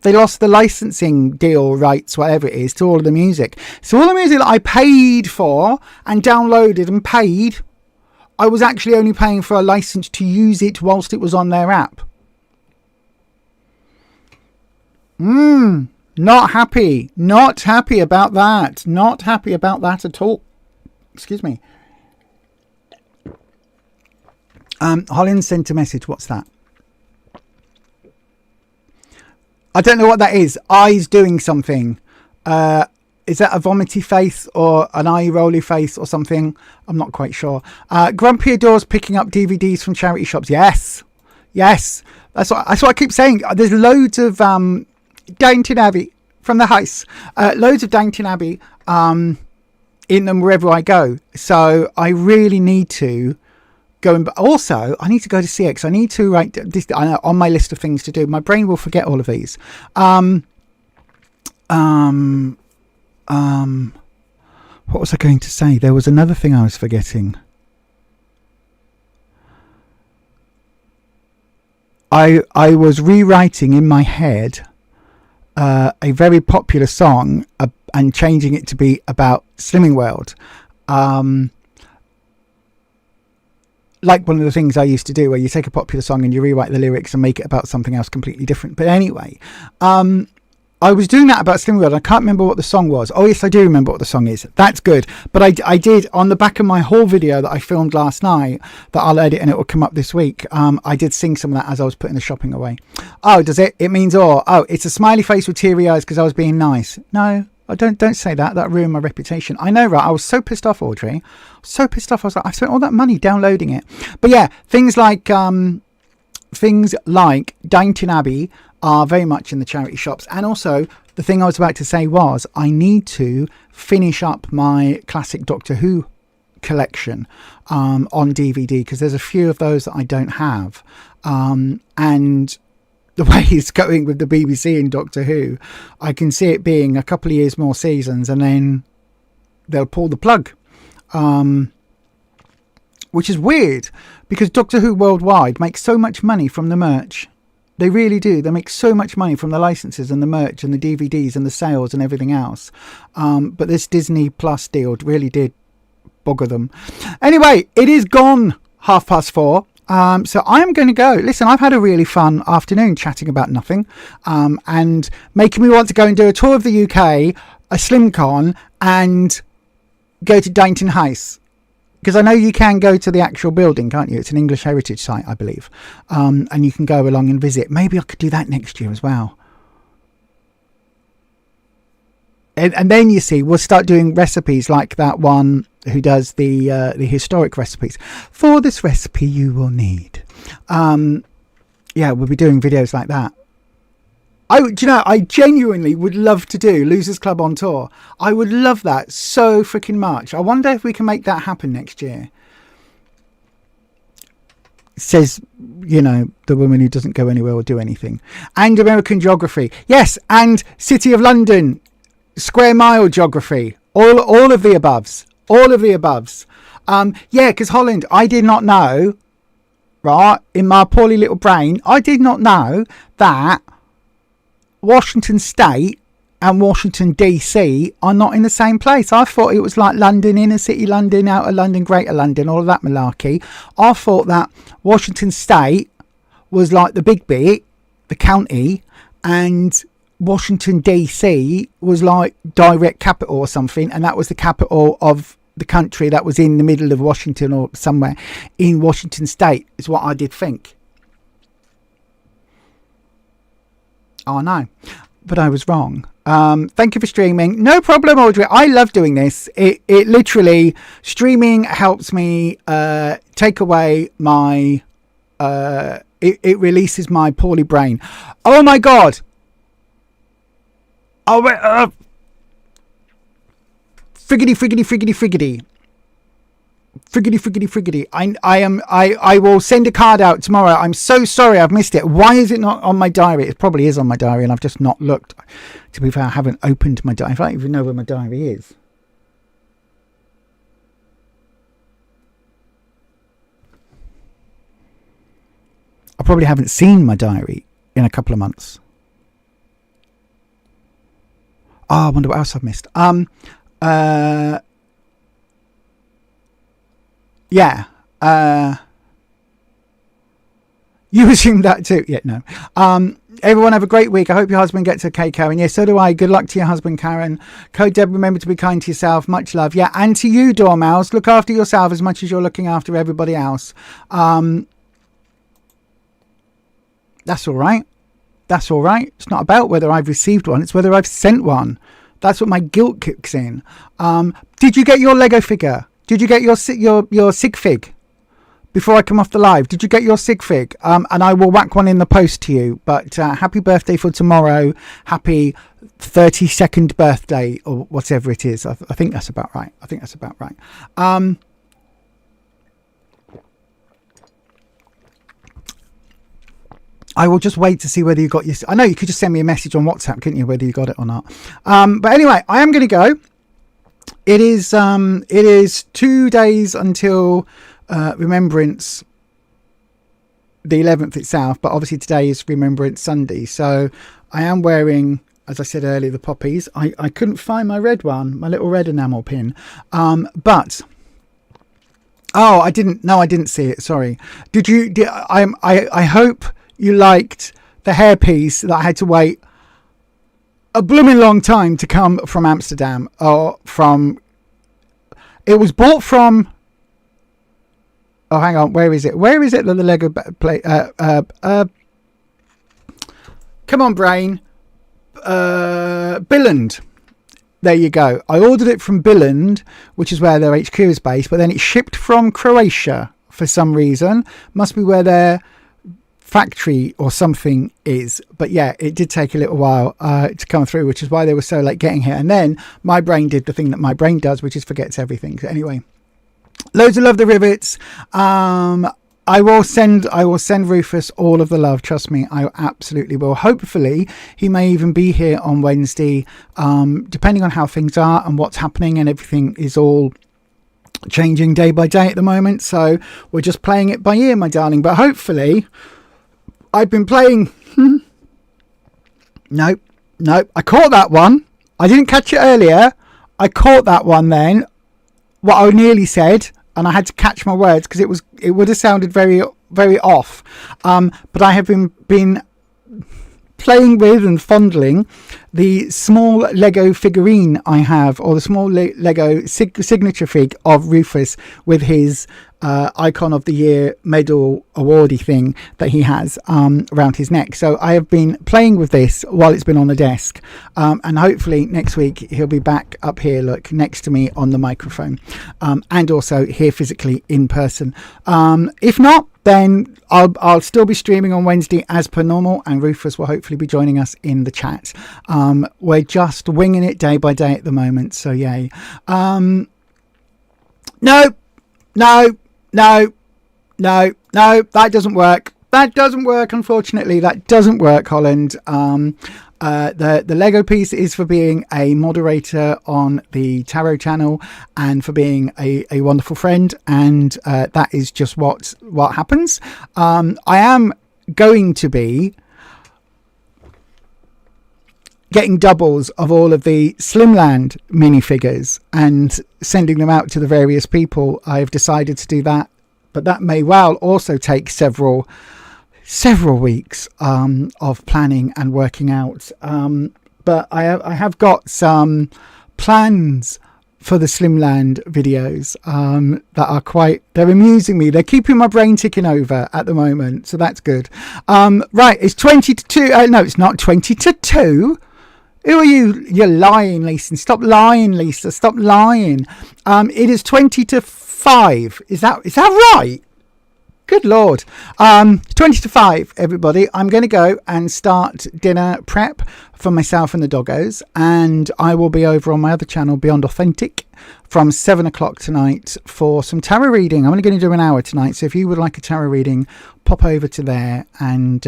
They lost the licensing deal rights, whatever it is, to all of the music. So all the music that I paid for and downloaded and paid, I was actually only paying for a license to use it whilst it was on their app. Not happy. Not happy about that. Not happy about that at all. Excuse me. Holland sent a message. What's that? I don't know what that is. Eyes doing something. Is that a vomity face or an eye rolly face or something? I'm not quite sure. Grumpy adores picking up DVDs from charity shops. Yes. That's what I keep saying. There's loads of Downton Abbey from the house. Loads of Downton Abbey in them wherever I go. So I really need to go. And also, I need to go to CX. I need to write this on my list of things to do. My brain will forget all of these. What was I going to say? There was another thing I was forgetting. I was rewriting in my head a very popular song and changing it to be about Slimming World. Like one of the things I used to do, where you take a popular song and you rewrite the lyrics and make it about something else completely different. But anyway, I was doing that about Slimming World. I can't remember what the song was. Oh yes, I do remember what the song is. That's good. But I did, on the back of my haul video that I filmed last night, that I'll edit and it will come up this week, I did sing some of that as I was putting the shopping away. Oh, does it? It means oh, it's a smiley face with teary eyes because I was being nice. No, I don't say that. That ruined my reputation. I know, right? I was so pissed off, Audrey. So pissed off. I was like, I spent all that money downloading it. But yeah, things like Downton Abbey are very much in the charity shops. And also, the thing I was about to say was, I need to finish up my classic Doctor Who collection on DVD, because there's a few of those that I don't have. And the way it's going with the BBC and Doctor Who, I can see it being a couple of years more seasons and then they'll pull the plug. Which is weird, because Doctor Who Worldwide makes so much money from the merch. They really do. They make so much money from the licenses and the merch and the DVDs and the sales and everything else. But this Disney Plus deal really did bugger them. Anyway, it is gone 4:30. So I am going to go. Listen, I've had a really fun afternoon chatting about nothing, and making me want to go and do a tour of the UK, a SlimCon, and go to Downton House. Because I know you can go to the actual building, can't you? It's an English heritage site, I believe. And you can go along and visit. Maybe I could do that next year as well. And then, you see, we'll start doing recipes like that one who does the historic recipes. For this recipe, you will need. Yeah, we'll be doing videos like that. I genuinely would love to do Losers Club on tour. I would love that so freaking much. I wonder if we can make that happen next year. Says, the woman who doesn't go anywhere or do anything. And American geography. Yes, and City of London, square mile geography. All of the aboves. All of the aboves. Yeah, because Holland, I did not know, right, in my poorly little brain, I did not know that Washington State and Washington DC are not in the same place. I thought it was like London, inner city London, outer London, greater London, all of that malarkey. I thought that Washington State was like the big bit, the county, and Washington DC was like direct capital or something, and that was the capital of the country that was in the middle of Washington or somewhere in Washington State, is what I did think. Oh no, but I was wrong. Thank you for streaming. No problem, Audrey. I love doing this. It literally, streaming helps me take away my it releases my poorly brain. Oh my god. Oh, friggity. I will send a card out tomorrow. I'm so sorry I've missed it. Why is it not on my diary? It probably is on my diary and I've just not looked. To be fair, I haven't opened my diary. I don't even know where my diary is. I probably haven't seen my diary in a couple of months. Oh, I wonder what else I've missed. Yeah. You assume that too. Yeah, no. Everyone have a great week. I hope your husband gets okay, Karen. Yeah, so do I. Good luck to your husband, Karen. Code Deb, remember to be kind to yourself. Much love. Yeah, and to you, Dormouse. Look after yourself as much as you're looking after everybody else. That's all right. That's all right. It's not about whether I've received one. It's whether I've sent one. That's what my guilt kicks in. Did you get your Lego figure? Did you get your sig fig? Before I come off the live, did you get your sig fig? And I will whack one in the post to you. But happy birthday for tomorrow. Happy 32nd birthday or whatever it is. I think that's about right. I will just wait to see whether you got your... I know you could just send me a message on WhatsApp, couldn't you, whether you got it or not. But anyway, I am going to go. It is 2 days until... Remembrance the 11th itself, but obviously today is Remembrance Sunday, so I am wearing, as I said earlier, the poppies. I couldn't find my red one, my little red enamel pin, but I didn't see it, sorry. I hope you liked the hairpiece that I had to wait a blooming long time to come from Amsterdam, it was bought from... Oh, hang on. Where is it? Where is it that the Lego play? Come on, brain. Billund. There you go. I ordered it from Billund, which is where their HQ is based, but then it shipped from Croatia for some reason. Must be where their factory or something is. But yeah, it did take a little while to come through, which is why they were so late getting here. And then my brain did the thing that my brain does, which is forgets everything. So anyway. Loads of love, the rivets. I will send Rufus all of the love. Trust me, I absolutely will. Hopefully, he may even be here on Wednesday, depending on how things are and what's happening, and everything is all changing day by day at the moment. So we're just playing it by ear, my darling. But hopefully, I've been playing. Nope. I caught that one. I didn't catch it earlier. I caught that one then. What I nearly said, and I had to catch my words because it would have sounded very, very off. But I have been playing with and fondling the small Lego figurine I have, or the small Lego signature fig of Rufus with his Icon of the Year medal awardee thing that he has around his neck. So I have been playing with this while it's been on the desk, and hopefully next week he'll be back up here, look, next to me on the microphone, and also here physically in person. If not, then I'll still be streaming on Wednesday as per normal, and Rufus will hopefully be joining us in the chat. We're just winging it day by day at the moment, so yay. No, that doesn't work. Unfortunately, that doesn't work, Holland. The Lego piece is for being a moderator on the Tarot channel and for being a wonderful friend, and that is just what happens. I am going to be getting doubles of all of the Slimland minifigures and sending them out to the various people. I've decided to do that, but that may well also take several weeks of planning and working out. But I have got some plans for the Slimland videos that are they're amusing me. They're keeping my brain ticking over at the moment, so that's good. Right, it's 20 to 2. No, it's not 20 to 2. Who are you? You're lying, Lisa. Stop lying, Lisa. Stop lying. It is 20 to 5. Is that right? Good Lord. 20 to 5, everybody. I'm going to go and start dinner prep for myself and the doggos. And I will be over on my other channel, Beyond Authentic, from 7 o'clock tonight for some tarot reading. I'm only going to do an hour tonight. So if you would like a tarot reading, pop over to there. And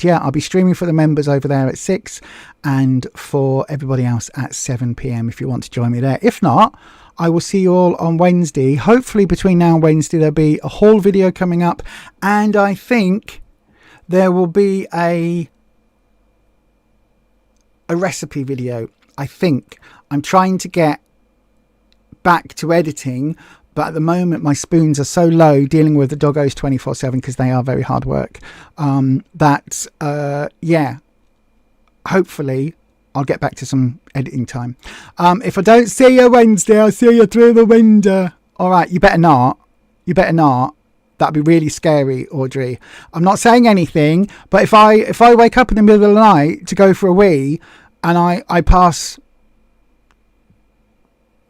yeah, I'll be streaming for the members over there at 6 and for everybody else at 7 p.m. if you want to join me there. If not, I will see you all on Wednesday. Hopefully between now and Wednesday there'll be a haul video coming up, and I think there will be a recipe video. I think I'm trying to get back to editing, But at the moment, my spoons are so low dealing with the doggos 24/7 because they are very hard work. Yeah, hopefully I'll get back to some editing time. If I don't see you Wednesday, I'll see you through the window. All right, you better not. You better not. That'd be really scary, Audrey. I'm not saying anything, but if I wake up in the middle of the night to go for a wee and I pass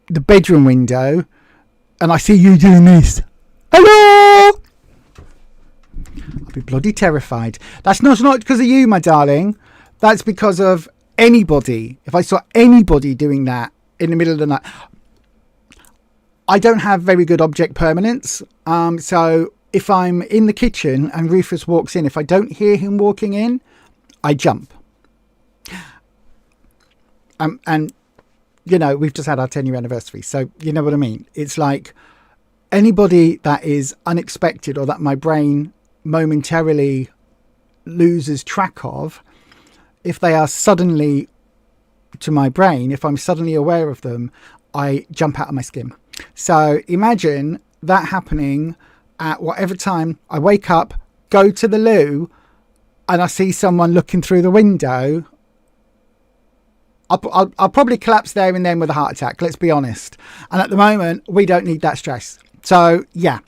the bedroom window and I see you doing this, hello, I'll be bloody terrified. That's not because of you, my darling. That's because of anybody. If I saw anybody doing that in the middle of the night, I don't have very good object permanence. So if I'm in the kitchen and Rufus walks in, if I don't hear him walking in, I jump. And you know, we've just had our 10-year anniversary, so you know what I mean. It's like anybody that is unexpected or that my brain momentarily loses track of, if they are suddenly to my brain, if I'm suddenly aware of them, I jump out of my skin. So imagine that happening at whatever time I wake up, go to the loo, and I see someone looking through the window. I'll probably collapse there and then with a heart attack, let's be honest. And at the moment, we don't need that stress. So, yeah.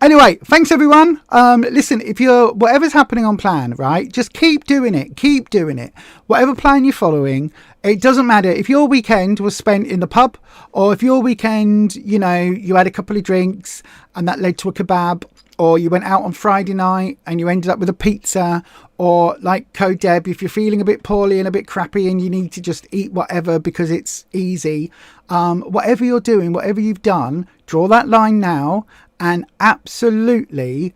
Anyway, thanks, everyone. Listen, if you're, whatever's happening on plan, right, just keep doing it. Keep doing it. Whatever plan you're following, it doesn't matter if your weekend was spent in the pub or if your weekend, you know, you had a couple of drinks and that led to a kebab, or you went out on Friday night and you ended up with a pizza, or like Code Deb, if you're feeling a bit poorly and a bit crappy and you need to just eat whatever because it's easy, whatever you're doing, whatever you've done, draw that line now, and absolutely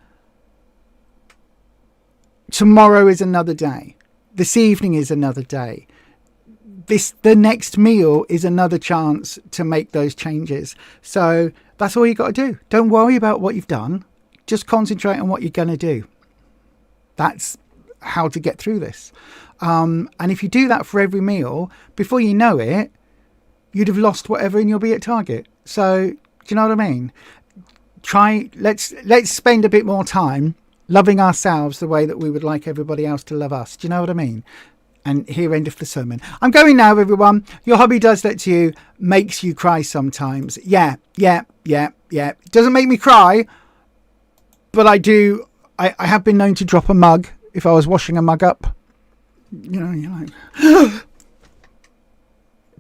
tomorrow is another day. This evening is another day. The next meal is another chance to make those changes. So that's all you got to do. Don't worry about what you've done. Just concentrate on what you're going to do. That's how to get through this. And if you do that for every meal, before you know it, you'd have lost whatever and you'll be at target. So, do you know what I mean? Let's spend a bit more time loving ourselves the way that we would like everybody else to love us. Do you know what I mean? And here endeth the sermon. I'm going now, everyone. Your hobby does that to you, makes you cry sometimes. Yeah. Doesn't make me cry, but I do. I have been known to drop a mug if I was washing a mug up. You know, you're like...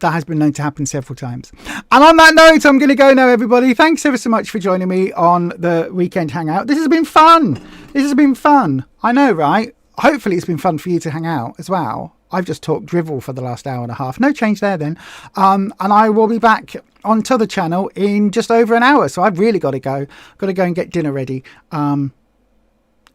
That has been known to happen several times. And on that note, I'm going to go now, everybody. Thanks ever so much for joining me on the weekend hangout. This has been fun. This has been fun. I know, right? Hopefully it's been fun for you to hang out as well. I've just talked drivel for the last hour and a half. No change there then. And I will be back onto the channel in just over an hour. So I've really got to go. Got to go and get dinner ready.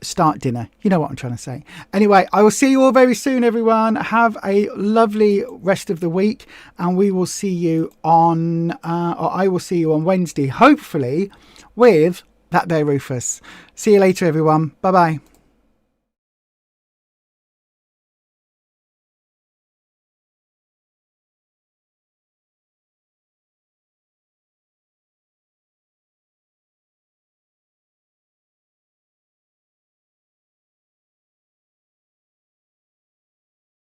Start dinner. You know what I'm trying to say. Anyway, I will see you all very soon, everyone. Have a lovely rest of the week. And we will see you on, or I will see you on Wednesday, hopefully with that there Rufus. See you later, everyone. Bye-bye.